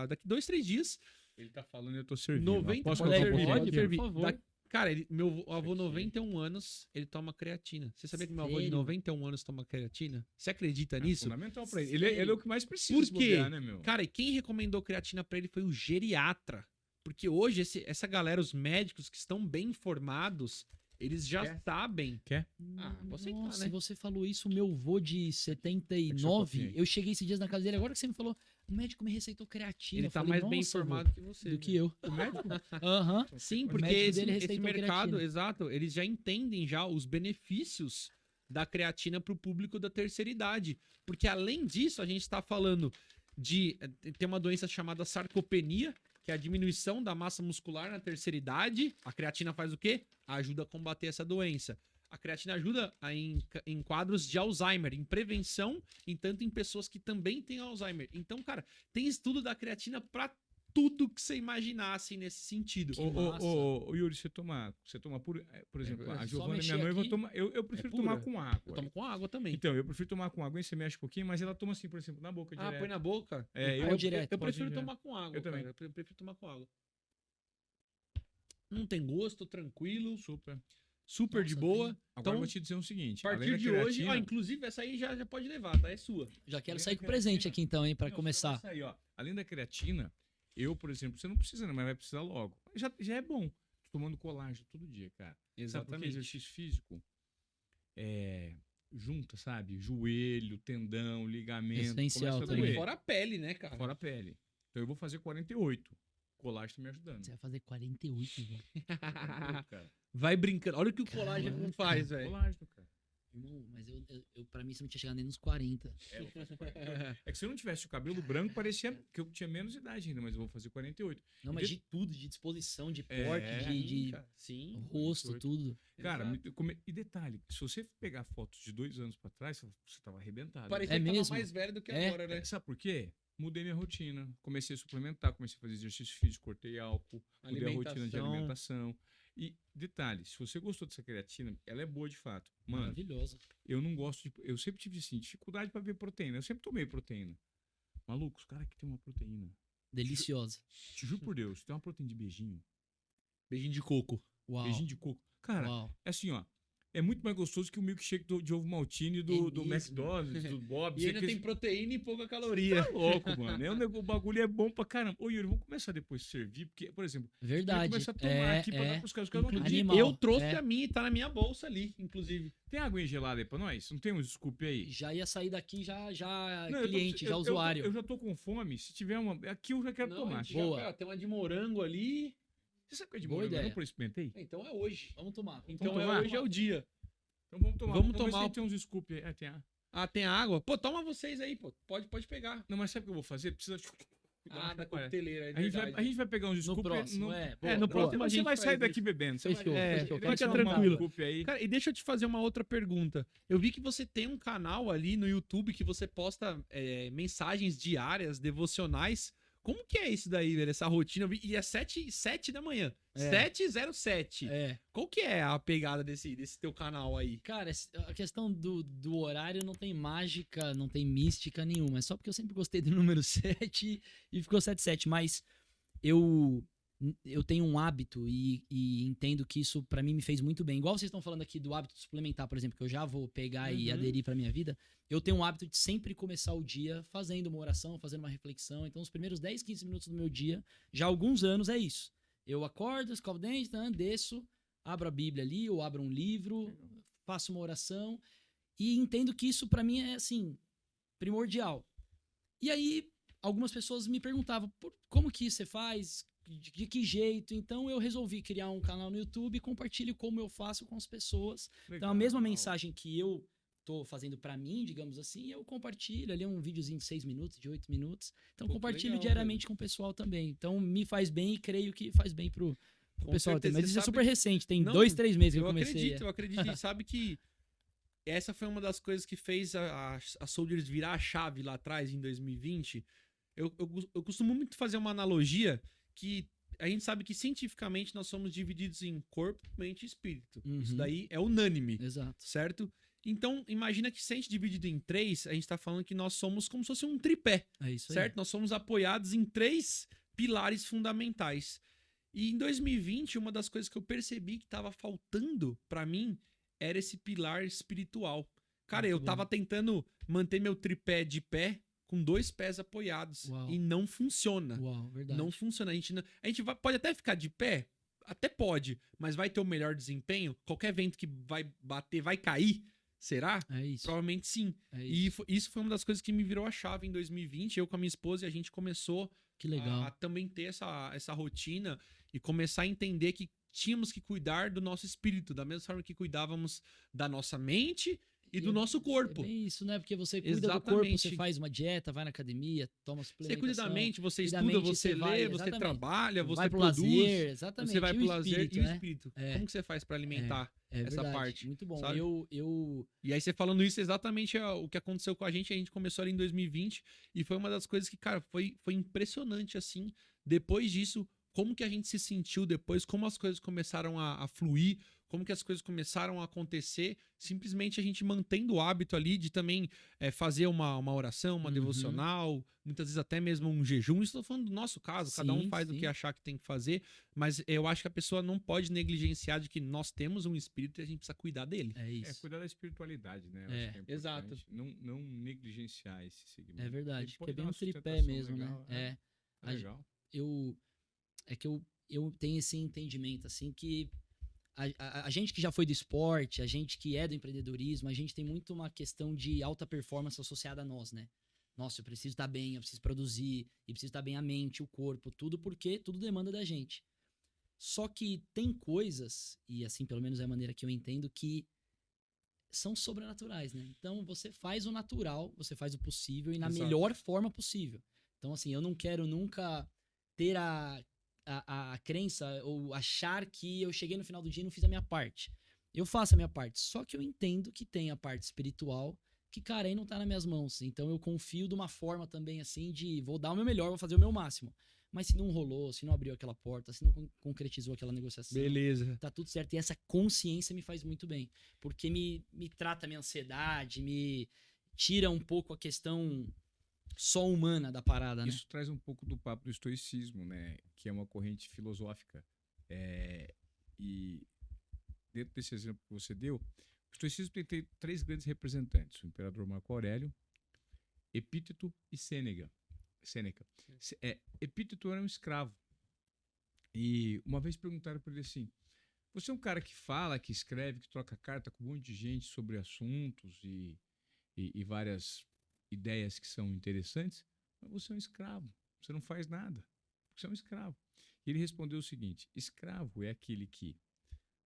daqui 2, 3 dias. Ele tá falando e eu tô servindo. 90 Posso pode colocar um servir, pouquinho pode aqui? servir. Por favor. Cara, meu avô, Aqui. 91 anos, ele toma creatina. Você sabia que meu avô de Sério? 91 anos toma creatina? Você acredita É nisso? fundamental pra ele. Ele é o que mais precisa Por se quê? bobear, né, meu? Cara, e quem recomendou creatina pra ele foi o geriatra. Porque hoje, essa galera, os médicos que estão bem informados, eles já Quer? sabem. Quer? Ah, vou aceitar, Nossa, né? você falou isso, meu avô de Pega seu 79, copinho aí. eu cheguei esses dias na casa dele, agora que você me falou, o médico me receitou creatina. Ele Eu tá falei, mais bem "Nossa, avô, informado que você. do né? que eu. O médico? Aham. Sim, O porque médico esse dele receitou mercado, creatina. exato, eles já entendem já os benefícios da creatina para o público da terceira idade. Porque além disso, a gente está falando de ter uma doença chamada sarcopenia, que é a diminuição da massa muscular na terceira idade. A creatina faz o quê? Ajuda a combater essa doença. A creatina ajuda em quadros de Alzheimer, em prevenção, tanto em pessoas que também têm Alzheimer. Então, cara, tem estudo da creatina para tudo que você imaginasse nesse sentido. massa. Ô, Yuri, você toma por exemplo, É a só Giovana, mexer minha noiva, aqui. toma. Eu prefiro pura. tomar com água. Eu tomo com água também. Então, eu prefiro tomar com água, e você mexe um pouquinho, mas ela toma assim, por exemplo, na boca direto. Põe na boca? É, eu, eu- direto, eu pode prefiro ir, né? tomar com água. Eu também. Cara. Eu prefiro tomar com água. Não tem gosto, tranquilo, Super. super de Nossa, boa. Agora Então, eu vou te dizer o seguinte. a além partir da de hoje, creatina- inclusive essa aí já pode levar, tá? É sua. Já quero Além sair da com presente creatina- aqui então, hein, pra Não, começar. você vai sair, ó. Além da creatina, eu, por exemplo, você não precisa, né, mas vai precisar logo. Já é bom. Tô tomando colágeno todo dia, cara. Sabe por quê? Exercício físico junta, sabe? Joelho, tendão, ligamento. Essencial começa a também. doer. Fora a pele, né, cara? Fora a pele. Então eu vou fazer 48. Colágeno tá me ajudando. Você vai fazer 48, velho. Cara. Vai brincando. Olha o que o colágeno Caraca. faz, velho. Colágeno, cara. Irmão, mas eu pra mim você não tinha chegado nem nos 40. É que se eu não tivesse o cabelo branco, parecia que eu tinha menos idade ainda, mas eu vou fazer 48. Não, mas de tudo, de disposição, de É, porte, de Cara, sim. rosto, 48. tudo. Cara, Exato. e detalhe, se você pegar fotos de 2 anos pra trás, você tava arrebentado. Parecia É que tava mesmo? mais velho do que É. agora, né? Sabe por quê? Mudei minha rotina. Comecei a suplementar, comecei a fazer exercício físico, cortei álcool, mudei a rotina de alimentação. E detalhe, se você gostou dessa creatina, ela é boa de fato. Mano, Maravilhosa. eu não gosto de. Eu sempre tive assim, dificuldade pra ver proteína. Eu sempre tomei proteína. Maluco, os caras que tem uma proteína. Deliciosa. Te juro por Deus, tem uma proteína de beijinho. Beijinho de coco. Uau. Beijinho de coco. Cara, Uau. é assim, ó. É muito mais gostoso que o milkshake de ovo maltine do mesmo? McDonald's, do Bob's. E ainda aqueles- tem proteína e pouca caloria. Tá louco, mano. O bagulho é bom pra caramba. Ô, Yuri, vamos começar depois a servir, porque, por exemplo, eu Verdade. começar a tomar É, aqui pra dar é. pros caras. Os caras não Inclusive, acreditam. Animal. Eu trouxe É. a minha e tá na minha bolsa ali, inclusive. Tem água gelada aí pra nós? Não tem um desculpe aí? Já ia sair daqui já Não, eu tô- cliente, já eu- usuário. Eu já tô com fome. Se tiver uma. Aqui eu já quero Não, tomar. a gente já- Boa. cara, tem uma de morango ali. Você sabe o que é de Boa morango? Eu ideia. não experimentei? Então é hoje. Vamos tomar. Então tomar? hoje é o dia. Então vamos tomar. Vamos ver se tomar. tem uns scoop aí. Ah, tem a... Ah, tem água? Pô, toma vocês aí, pô. Pode pegar. Não, mas sabe o que eu vou fazer? Precisa. Ah, da Olha, coqueteleira, é a verdade. gente vai pegar uns No scoop. próximo, no boa, próximo boa. a Você gente vai sair faz daqui isso. bebendo. Você Fechou, vai, fechou. vai Fica tomar um tranquilo. scoop aí. Cara, e deixa eu te fazer uma outra pergunta. Eu vi que você tem um canal ali no YouTube que você posta mensagens diárias, devocionais. Como que é isso daí, velho? Essa rotina? E é 7 da manhã. É. 7h07. É. Qual que é a pegada desse teu canal aí? Cara, a questão do horário não tem mágica, não tem mística nenhuma. É só porque eu sempre gostei do número 7 e ficou 77. Mas eu tenho um hábito e entendo que isso pra mim me fez muito bem. Igual vocês estão falando aqui do hábito suplementar, por exemplo, que eu já vou pegar e Uhum. aderir pra minha vida. Eu tenho um hábito de sempre começar o dia fazendo uma oração, fazendo uma reflexão. Então, os primeiros 10, 15 minutos do meu dia, já há alguns anos, é isso. Eu acordo, escovo o dente, desço, abro a Bíblia ali, ou abro um livro, faço uma oração e entendo que isso pra mim é, assim, primordial. E aí, algumas pessoas me perguntavam, como que você faz? De que jeito? Então, eu resolvi criar um canal no YouTube e compartilho como eu faço com as pessoas. Então, a mesma mensagem que eu tô fazendo pra mim, digamos assim, eu compartilho ali um videozinho de 6 minutos, de 8 minutos. Então, Pô, que compartilho legal, diariamente com o pessoal também. Então, me faz bem e creio que faz bem pro Com pessoal certeza. também. Mas Você isso é sabe super recente, tem Não, 2, 3 meses que eu Eu comecei. acredito, eu acredito. E sabe que essa foi uma das coisas que fez a Soldiers virar a chave lá atrás, em 2020. Eu costumo muito fazer uma analogia que a gente sabe que cientificamente nós somos divididos em corpo, mente e espírito. Isso Uhum. daí é unânime, Exato. certo? Então, imagina que se a gente dividido em 3, a gente tá falando que nós somos como se fosse um tripé, É isso aí. certo? Nós somos apoiados em 3 pilares fundamentais. E em 2020, uma das coisas que eu percebi que tava faltando pra mim era esse pilar espiritual. Cara, Muito eu bom. tava tentando manter meu tripé de pé com 2 pés apoiados. Uau. E não funciona. Uau, verdade. Não funciona. A gente pode até ficar de pé, até pode, mas vai ter o melhor desempenho? Qualquer vento que vai bater vai cair? Será? É isso. Provavelmente sim. É E isso. isso foi uma das coisas que me virou a chave em 2020. Eu com a minha esposa, e a gente começou Que legal. a também ter essa rotina e começar a entender que tínhamos que cuidar do nosso espírito, da mesma forma que cuidávamos da nossa mente e do nosso corpo. É bem isso, né? Porque você cuida do corpo, Exatamente. você faz uma dieta, vai na academia, toma Você suplementação. cuida da mente, você cuida da estuda, mente, você você lê, vai- você exatamente. trabalha, você vai pro produz. lazer, exatamente. Você vai E pro o lazer espírito, e o né? espírito. É. Como que você faz pra alimentar É essa verdade. parte? Muito bom. sabe? Eu E aí você falando isso, exatamente é o que aconteceu com a gente começou ali em 2020 e foi uma das coisas que, cara, foi impressionante, assim. Depois disso, como que a gente se sentiu depois, como as coisas começaram a fluir, como que as coisas começaram a acontecer, simplesmente a gente mantendo o hábito ali de também fazer uma oração, uma Uhum. devocional, muitas vezes até mesmo um jejum. Isso eu tô falando do nosso caso, cada um Sim, faz o sim. que achar que tem que fazer, mas eu acho que a pessoa não pode negligenciar de que nós temos um espírito e a gente precisa cuidar dele. É isso. Cuidar da espiritualidade, né? Eu É, acho que importante. exato. Não negligenciar esse segmento. É verdade. Ele Porque pode é dar bem uma um tripé sustentação mesmo, legal, né? É legal. É que eu tenho esse entendimento, assim, que a gente que já foi do esporte, a gente que é do empreendedorismo, a gente tem muito uma questão de alta performance associada a nós, né? Nossa, eu preciso estar bem, eu preciso produzir, e preciso estar bem a mente, o corpo, tudo, porque tudo demanda da gente. Só que tem coisas, e assim, pelo menos é a maneira que eu entendo, que são sobrenaturais, né? Então, você faz o natural, você faz o possível e na Exato. melhor forma possível. Então, assim, eu não quero nunca ter a crença ou achar que eu cheguei no final do dia e não fiz a minha parte. Eu faço a minha parte, só que eu entendo que tem a parte espiritual que, cara, aí não tá nas minhas mãos. Então eu confio de uma forma também, assim, de vou dar o meu melhor, vou fazer o meu máximo. Mas se não rolou, se não abriu aquela porta, se não concretizou aquela negociação, Beleza. tá tudo certo. E essa consciência me faz muito bem. Porque me trata a minha ansiedade, me tira um pouco a questão só humana da parada, né? Isso traz um pouco do papo do estoicismo, né? Que é uma corrente filosófica. E dentro desse exemplo que você deu, o estoicismo tem 3 grandes representantes: o imperador Marco Aurélio, Epíteto e Sêneca. Epíteto era um escravo. E uma vez perguntaram para ele assim: você é um cara que fala, que escreve, que troca carta com um monte de gente sobre assuntos e várias ideias que são interessantes, mas você é um escravo, você não faz nada, você é um escravo. E ele respondeu o seguinte: escravo é aquele que,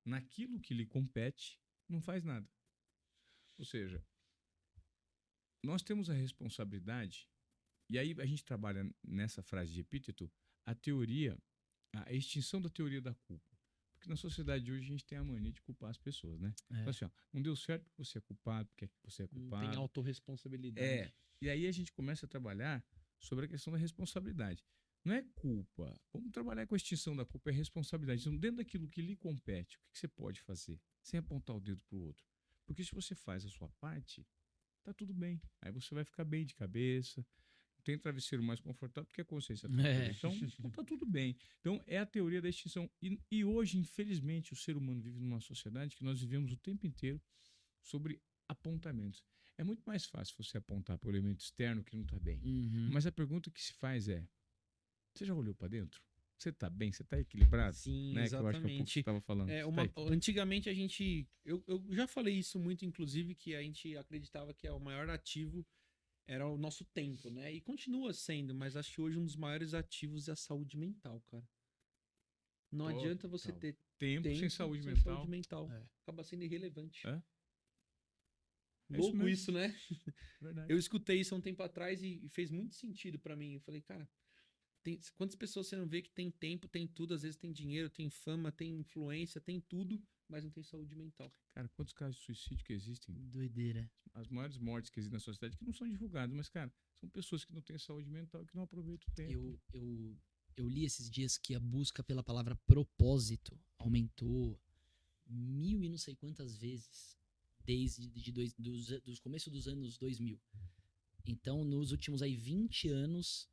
naquilo que lhe compete, não faz nada. Ou seja, nós temos a responsabilidade E aí a gente trabalha nessa frase de epíteto a teoria, a extinção da teoria da culpa. Porque na sociedade de hoje a gente tem a mania de culpar as pessoas, né? Então, assim, ó, não deu certo, você é culpado, porque você é Não culpado. tem autorresponsabilidade. É. E aí a gente começa a trabalhar sobre a questão da responsabilidade. Não é culpa. Vamos trabalhar com a extinção da culpa, é responsabilidade. Então, dentro daquilo que lhe compete, o que você pode fazer? Sem apontar o dedo para o outro. Porque se você faz a sua parte, tá tudo bem. Aí você vai ficar bem de cabeça. Tem travesseiro mais confortável porque a consciência tranquila. Então tá tudo bem. Então é a teoria da extinção. E hoje, infelizmente, o ser humano vive numa sociedade que nós vivemos o tempo inteiro sobre apontamentos. É muito mais fácil você apontar para o elemento externo que não está bem. Uhum. Mas a pergunta que se faz é: você já olhou para dentro? Você está bem? Você está equilibrado? Sim, Né? Que eu acho que é um pouco que exatamente. você estava falando. É, Você tá equilibrado? antigamente a gente. Eu já falei isso muito, inclusive, que a gente acreditava que o maior ativo era o nosso tempo, né? E continua sendo, mas acho que hoje um dos maiores ativos é a saúde mental, cara. Não Total. adianta você ter Tempo sem saúde sem mental. saúde mental. É. Acaba sendo irrelevante. É? É Louco mesmo. isso, né? Verdade. Eu escutei isso há um tempo atrás e fez muito sentido pra mim. Eu falei, cara, quantas pessoas você não vê que tem tempo, tem tudo, às vezes tem dinheiro, tem fama, tem influência, tem tudo, mas não tem saúde mental. Cara, quantos casos de suicídio que existem? Doideira. As maiores mortes que existem na sociedade que não são divulgadas, mas, cara, são pessoas que não têm saúde mental e que não aproveitam o tempo. Eu li esses dias que a busca pela palavra propósito aumentou 1000 e não sei quantas vezes desde dos começos dos anos 2000. Então, nos últimos aí 20 anos,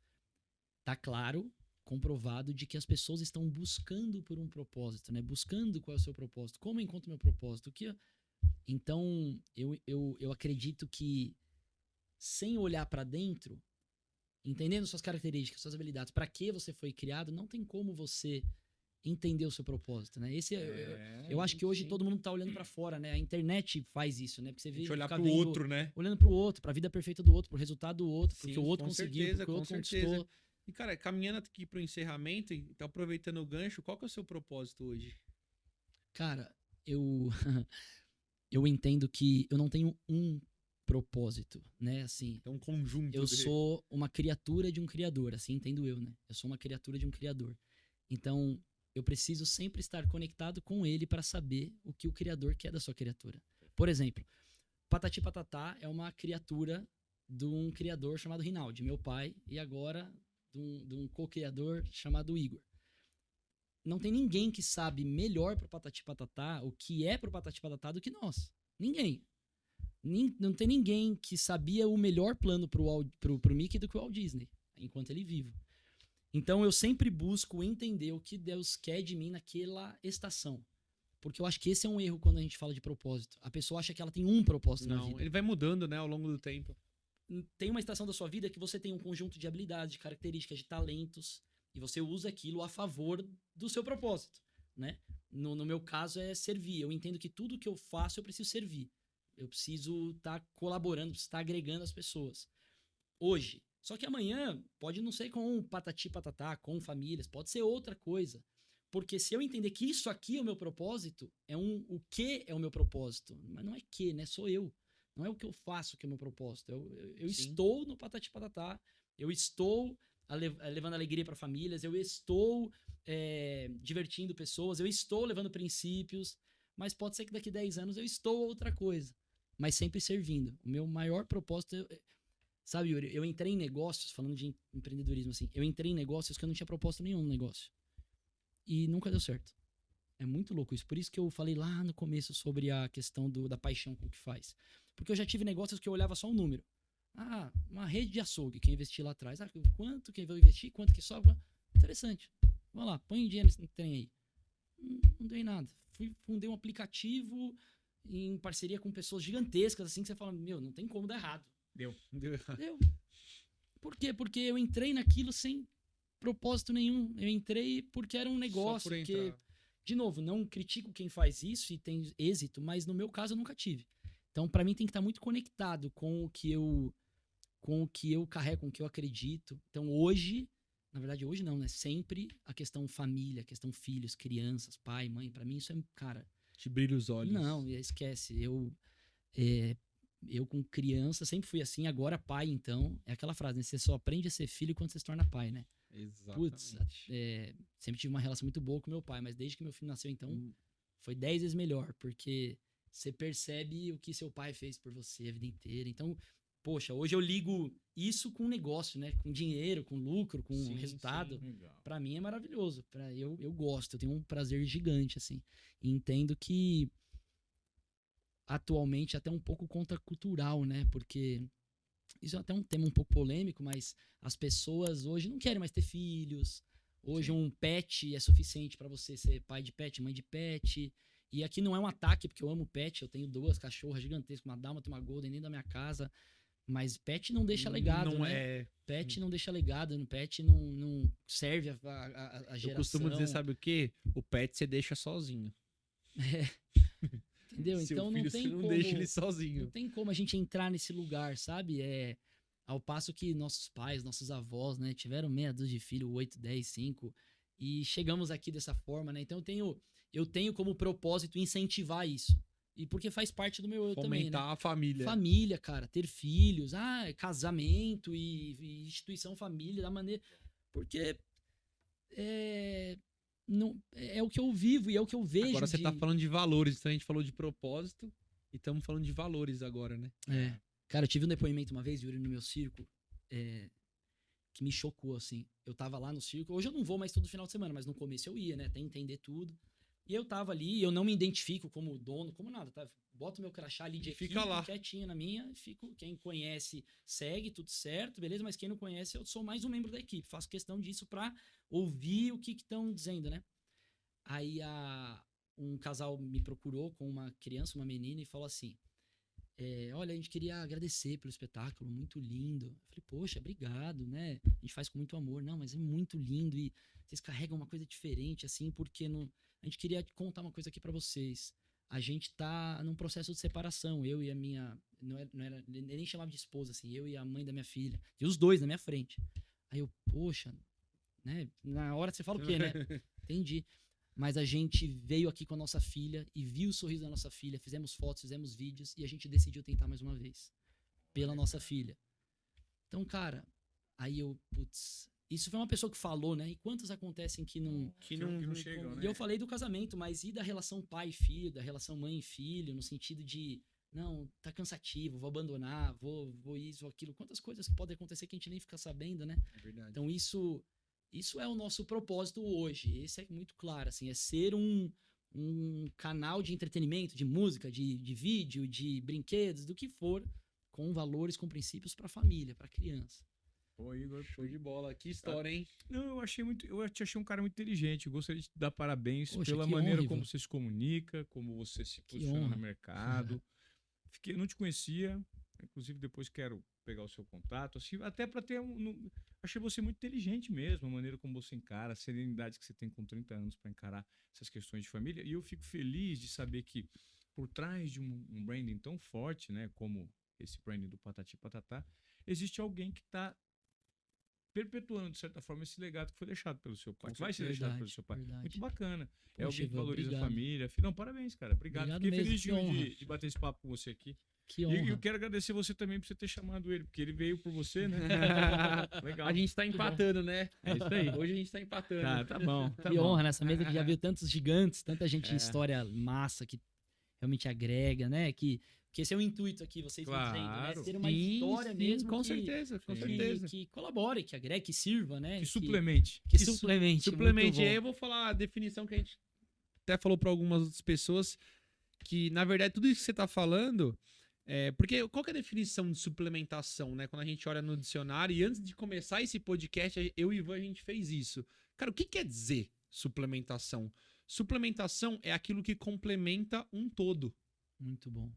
tá claro, comprovado de que as pessoas estão buscando por um propósito, né? Buscando qual é o seu propósito, como eu encontro meu propósito. Então, eu acredito que sem olhar para dentro, entendendo suas características, suas habilidades, para que você foi criado, não tem como você entender o seu propósito, né? Eu acho que hoje sim. todo mundo tá olhando para fora, né? A internet faz isso, né? Porque você A vê, gente olhar fica pro vendo- outro, né? olhando pro outro, pra vida perfeita do outro, pro resultado do outro, porque Sim, o outro com conseguiu, certeza, porque o com outro certeza. conquistou. E, cara, caminhando aqui pro encerramento, e tá aproveitando o gancho, qual que é o seu propósito hoje? Cara, eu entendo que eu não tenho um propósito, né? Assim, É um conjunto. eu sou uma criatura de um criador, assim entendo eu, né? Eu sou uma criatura de um criador. Então, eu preciso sempre estar conectado com ele para saber o que o criador quer da sua criatura. Por exemplo, Patati Patatá é uma criatura de um criador chamado Rinaldi, meu pai, e agora de um co-criador chamado Igor. Não tem ninguém que sabe melhor pro Patati Patatá, o que é pro Patati Patatá, do que nós. Ninguém. Não tem ninguém que sabia o melhor plano pro Mickey do que o Walt Disney, enquanto ele vivo. Então eu sempre busco entender o que Deus quer de mim naquela estação. Porque eu acho que esse é um erro quando a gente fala de propósito. A pessoa acha que ela tem um propósito na Não, vida. ele vai mudando, né, ao longo do tempo. Tem uma estação da sua vida que você tem um conjunto de habilidades, de características, de talentos, e você usa aquilo a favor do seu propósito, né? No meu caso é servir. Eu entendo que tudo que eu faço eu preciso servir. Eu preciso estar colaborando, preciso estar agregando as pessoas. Hoje. Só que amanhã pode não ser com patati patatá, com famílias, pode ser outra coisa. Porque se eu entender que isso aqui é o meu propósito, o que é o meu propósito. Mas não é que, né? Sou eu. Não é o que eu faço que é o meu propósito. Eu Sim. estou no patati patatá, eu estou levando alegria para famílias, eu estou divertindo pessoas, eu estou levando princípios, mas pode ser que daqui 10 anos eu estou outra coisa. Mas sempre servindo. O meu maior propósito... Sabe, Yuri, eu entrei em negócios, falando de empreendedorismo assim, eu entrei em negócios que eu não tinha propósito nenhum no negócio. E nunca deu certo. É muito louco isso. Por isso que eu falei lá no começo sobre a questão da paixão com o que faz. Porque eu já tive negócios que eu olhava só um número. Ah, uma rede de açougue, quem investir lá atrás. Ah, quanto que eu vou investir, quanto que sobra. Interessante. Vamos lá, põe dinheiro nesse trem aí. Não dei nada. Fundei um aplicativo em parceria com pessoas gigantescas, assim, que você fala, meu, não tem como dar errado. Deu. Deu. Por quê? Porque eu entrei naquilo sem propósito nenhum. Eu entrei porque era um negócio. Só por Que, entrar. de novo, não critico quem faz isso e tem êxito, mas no meu caso eu nunca tive. Então, pra mim, tem que estar muito conectado com o que eu carrego, com o que eu acredito. Então, hoje, na verdade, hoje não, né? Sempre a questão família, a questão filhos, crianças, pai, mãe, pra mim isso é, cara... Te brilha os olhos. Não, esquece. eu com criança sempre fui assim, agora pai, então. É aquela frase, né? Você só aprende a ser filho quando você se torna pai, né? Putz, sempre tive uma relação muito boa com meu pai, mas desde que meu filho nasceu, então, foi 10 vezes melhor, porque você percebe o que seu pai fez por você a vida inteira. Então, poxa, hoje eu ligo isso com negócio, né? Com dinheiro, com lucro, com resultado. Pra mim é maravilhoso. Eu gosto, eu tenho um prazer gigante, assim. E entendo que atualmente até um pouco contracultural, né? Porque isso é até um tema um pouco polêmico, mas as pessoas hoje não querem mais ter filhos. Hoje um pet é suficiente pra você ser pai de pet, mãe de pet. E aqui não é um ataque, porque eu amo pet. Eu tenho 2 cachorras gigantescas, uma dálmata e uma golden dentro da minha casa. Mas pet não deixa legado, não né? É... Pet não deixa legado, pet não serve a geração. Eu costumo dizer, sabe o quê? O pet você deixa sozinho. Entendeu? Então não tem como... deixa ele sozinho. Não tem como a gente entrar nesse lugar, sabe? Ao passo que nossos pais, nossos avós, né? Tiveram meia dúzia de filhos, 8, 10, 5. E chegamos aqui dessa forma, né? Então eu tenho como propósito incentivar isso. E porque faz parte do meu eu também, né? Fomentar a família. Família, cara, ter filhos, casamento e instituição família da maneira... Porque não, é o que eu vivo e é o que eu vejo. Agora você tá falando de valores, então a gente falou de propósito e estamos falando de valores agora, né? Cara, eu tive um depoimento uma vez, Yuri, no meu circo, que me chocou, assim. Eu tava lá no circo, hoje eu não vou mais todo final de semana, mas no começo eu ia, né? Até entender tudo. E eu tava ali, eu não me identifico como dono, como nada, tá? Boto meu crachá ali de equipe, fica lá. Quietinho na minha, quem conhece segue, tudo certo, beleza? Mas quem não conhece, eu sou mais um membro da equipe. Faço questão disso pra ouvir o que estão dizendo, né? Aí um casal me procurou com uma criança, uma menina, e falou assim, olha, a gente queria agradecer pelo espetáculo, muito lindo. Eu falei, poxa, obrigado, né? A gente faz com muito amor. Não, mas é muito lindo e vocês carregam uma coisa diferente, assim, porque a gente queria contar uma coisa aqui pra vocês. A gente tá num processo de separação, eu e a minha... Não era, nem chamava de esposa, assim, eu e a mãe da minha filha. E os dois na minha frente. Aí eu, poxa, né? Na hora você fala o quê, né? Entendi. Mas a gente veio aqui com a nossa filha e viu o sorriso da nossa filha, fizemos fotos, fizemos vídeos e a gente decidiu tentar mais uma vez. Pela nossa filha. Então, cara, aí eu, putz... Isso foi uma pessoa que falou, né? E quantos acontecem que não chegam, né? E eu falei do casamento, mas e da relação pai e filho, da relação mãe e filho, no sentido de, não, tá cansativo, vou abandonar, vou isso, aquilo. Quantas coisas podem acontecer que a gente nem fica sabendo, né? É verdade. Então isso é o nosso propósito hoje. Esse é muito claro, assim, é ser um canal de entretenimento, de música, de vídeo, de brinquedos, do que for, com valores, com princípios para a família, para a criança. Pô, Igor, show de bola. Que história, hein? Não, eu te achei um cara muito inteligente. Eu gostaria de te dar parabéns pela que maneira honra, como Ivan. você se comunica, como você se Que posiciona honra. no mercado. Não te conhecia, inclusive depois quero pegar o seu contato, assim, até para ter achei você muito inteligente mesmo, a maneira como você encara, a serenidade que você tem com 30 anos para encarar essas questões de família. E eu fico feliz de saber que por trás de um branding tão forte, né, como esse branding do Patati Patatá, existe alguém que está perpetuando, de certa forma, esse legado que foi deixado pelo seu pai. Vai ser deixado pelo seu pai. Verdade. Muito bacana. Poxa, Alguém que Ivan, valoriza obrigado. a família. Não, parabéns, cara. Obrigado. Obrigado Fiquei mesmo, feliz que honra. de bater esse papo com você aqui. Que E honra. eu quero agradecer você também por você ter chamado ele, porque ele veio por você, né? Legal. A gente tá empatando, né? É isso aí. Hoje a gente tá empatando. Tá bom. Que honra nessa mesa que já viu tantos gigantes, tanta gente em história massa que realmente agrega, né? Que esse é o intuito aqui, vocês Claro. dizendo, né? Ter uma Sim, história sim, mesmo com que, certeza, com Sim. certeza. que colabore, que agregue, que sirva, né? Que suplemente. Que suplemente. Suplemente. muito E bom. aí eu vou falar a definição que a gente até falou para algumas outras pessoas, que na verdade tudo isso que você tá falando, porque qual que é a definição de suplementação, né? Quando a gente olha no dicionário, e antes de começar esse podcast, eu e o Ivan, a gente fez isso. Cara, o que quer dizer suplementação? Suplementação é aquilo que complementa um todo. Muito bom.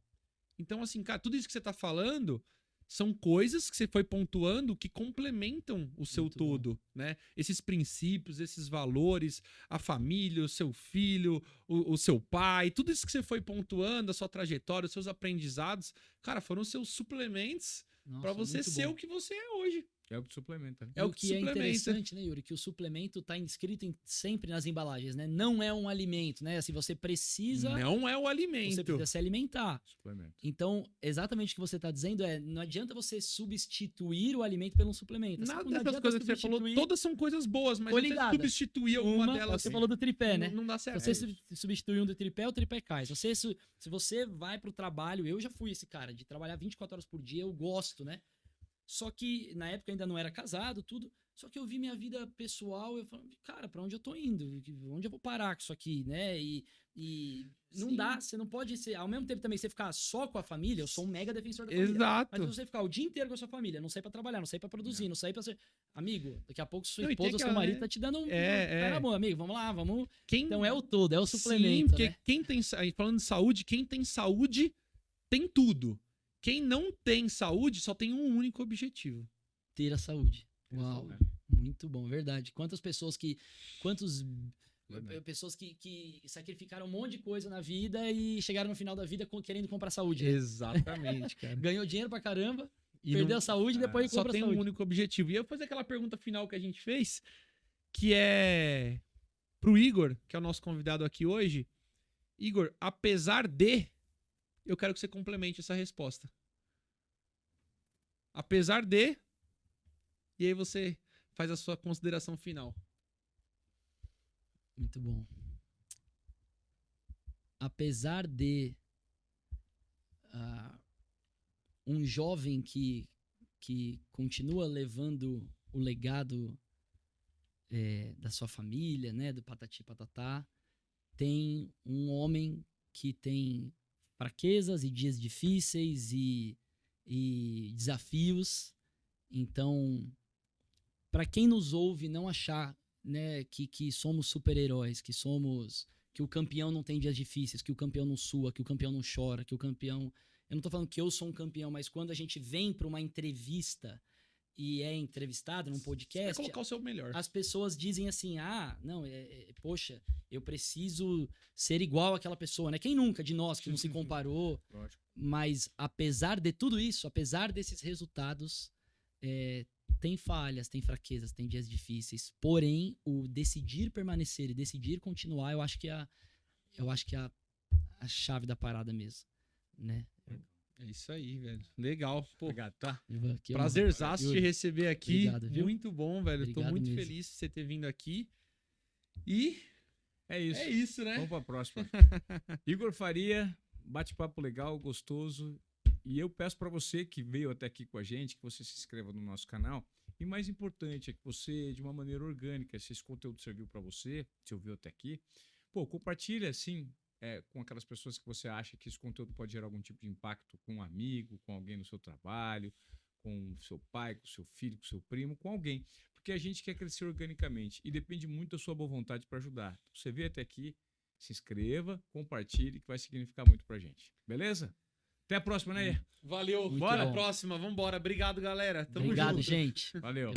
Então, assim, cara, tudo isso que você tá falando são coisas que você foi pontuando que complementam o seu Muito todo, né? Esses princípios, esses valores, a família, o seu filho, o seu pai, tudo isso que você foi pontuando, a sua trajetória, os seus aprendizados, cara, foram os seus suplementos Nossa, pra você muito ser bom. o que você é hoje. É o que suplementa, né? É o o que que é suplementa. interessante, né, Yuri? Que o suplemento tá inscrito sempre nas embalagens, né? Não é um alimento, né? Assim, você precisa, Não é o você alimento. precisa se alimentar. Suplemento. Então, exatamente o que você está dizendo não adianta você substituir o alimento pelo suplemento. Assim Nada como não dessas adianta coisas que você falou, substituir todas são coisas boas, mas Tô se você ligada. substituir alguma delas, você falou do tripé, né? não dá Se certo. você substituir um do tripé, o tripé cai. Se você vai pro trabalho, eu já fui esse cara, de trabalhar 24 horas por dia, eu gosto, né? Só que na época eu ainda não era casado, tudo. Só que eu vi minha vida pessoal, eu falei, cara, pra onde eu tô indo? Onde eu vou parar com isso aqui, né? E não Sim. dá, você não pode ser. Ao mesmo tempo também, você ficar só com a família, eu sou um mega defensor da família. Exato. Mas você ficar o dia inteiro com a sua família, não sair pra trabalhar, não sair pra produzir, não sair pra ser. Amigo, daqui a pouco sua Não, e tem esposa ou seu aquela, marido né? tá te dando um É. pé na mão, amigo. Vamos lá, vamos. Quem... Então é o todo, é o Sim, suplemento. porque Né? quem tem... Falando de saúde, quem tem saúde tem tudo. Quem não tem saúde só tem um único objetivo. Ter a saúde. Uau. Né? Muito bom, verdade. Quantas pessoas Verdade. pessoas que sacrificaram um monte de coisa na vida e chegaram no final da vida querendo comprar saúde. Né? Exatamente, cara. Ganhou dinheiro pra caramba, E perdeu não- a saúde e depois só compra tem saúde. um único objetivo. E eu vou fazer aquela pergunta final que a gente fez, que é pro Igor, que é o nosso convidado aqui hoje. Igor, apesar de, eu quero que você complemente essa resposta. Apesar de, e aí você faz a sua consideração final. Muito bom. Apesar de um jovem que continua levando o legado da sua família, né, do Patati Patatá, tem um homem que tem fraquezas e dias difíceis e desafios. Então, para quem nos ouve não achar, né, que somos super-heróis, que o campeão não tem dias difíceis, que o campeão não sua, que o campeão não chora, que o campeão... Eu não tô falando que eu sou um campeão, mas quando a gente vem para uma entrevista e é entrevistado num Você vai podcast, colocar o seu melhor. as pessoas dizem assim, não, poxa, eu preciso ser igual àquela pessoa, né? Quem nunca de nós que não se comparou? Lógico. Mas apesar de tudo isso, apesar desses resultados, tem falhas, tem fraquezas, tem dias difíceis. Porém, o decidir permanecer e decidir continuar, eu acho que é a chave da parada mesmo, né? É isso aí, velho. Legal. Pô, Obrigado, tá? Que prazerzaço te Yuri, receber aqui. obrigado, viu? Muito bom, velho. Tô Obrigado muito mesmo. feliz de você ter vindo aqui. E É isso. é isso, né? Vamos pra próxima. Igor Faria, bate-papo legal, gostoso. E eu peço para você que veio até aqui com a gente, que você se inscreva no nosso canal. E mais importante é que você, de uma maneira orgânica, se esse conteúdo serviu para você, se ouviu até aqui, compartilha assim com aquelas pessoas que você acha que esse conteúdo pode gerar algum tipo de impacto com um amigo, com alguém no seu trabalho, com seu pai, com seu filho, com seu primo, com alguém. Porque a gente quer crescer organicamente e depende muito da sua boa vontade para ajudar. Você veio até aqui, se inscreva, compartilhe, que vai significar muito pra gente. Beleza? Até a próxima, né? Valeu. Muito Bora. bom. Próxima. Vambora. Obrigado, galera. Tamo Obrigado, junto. gente. Valeu.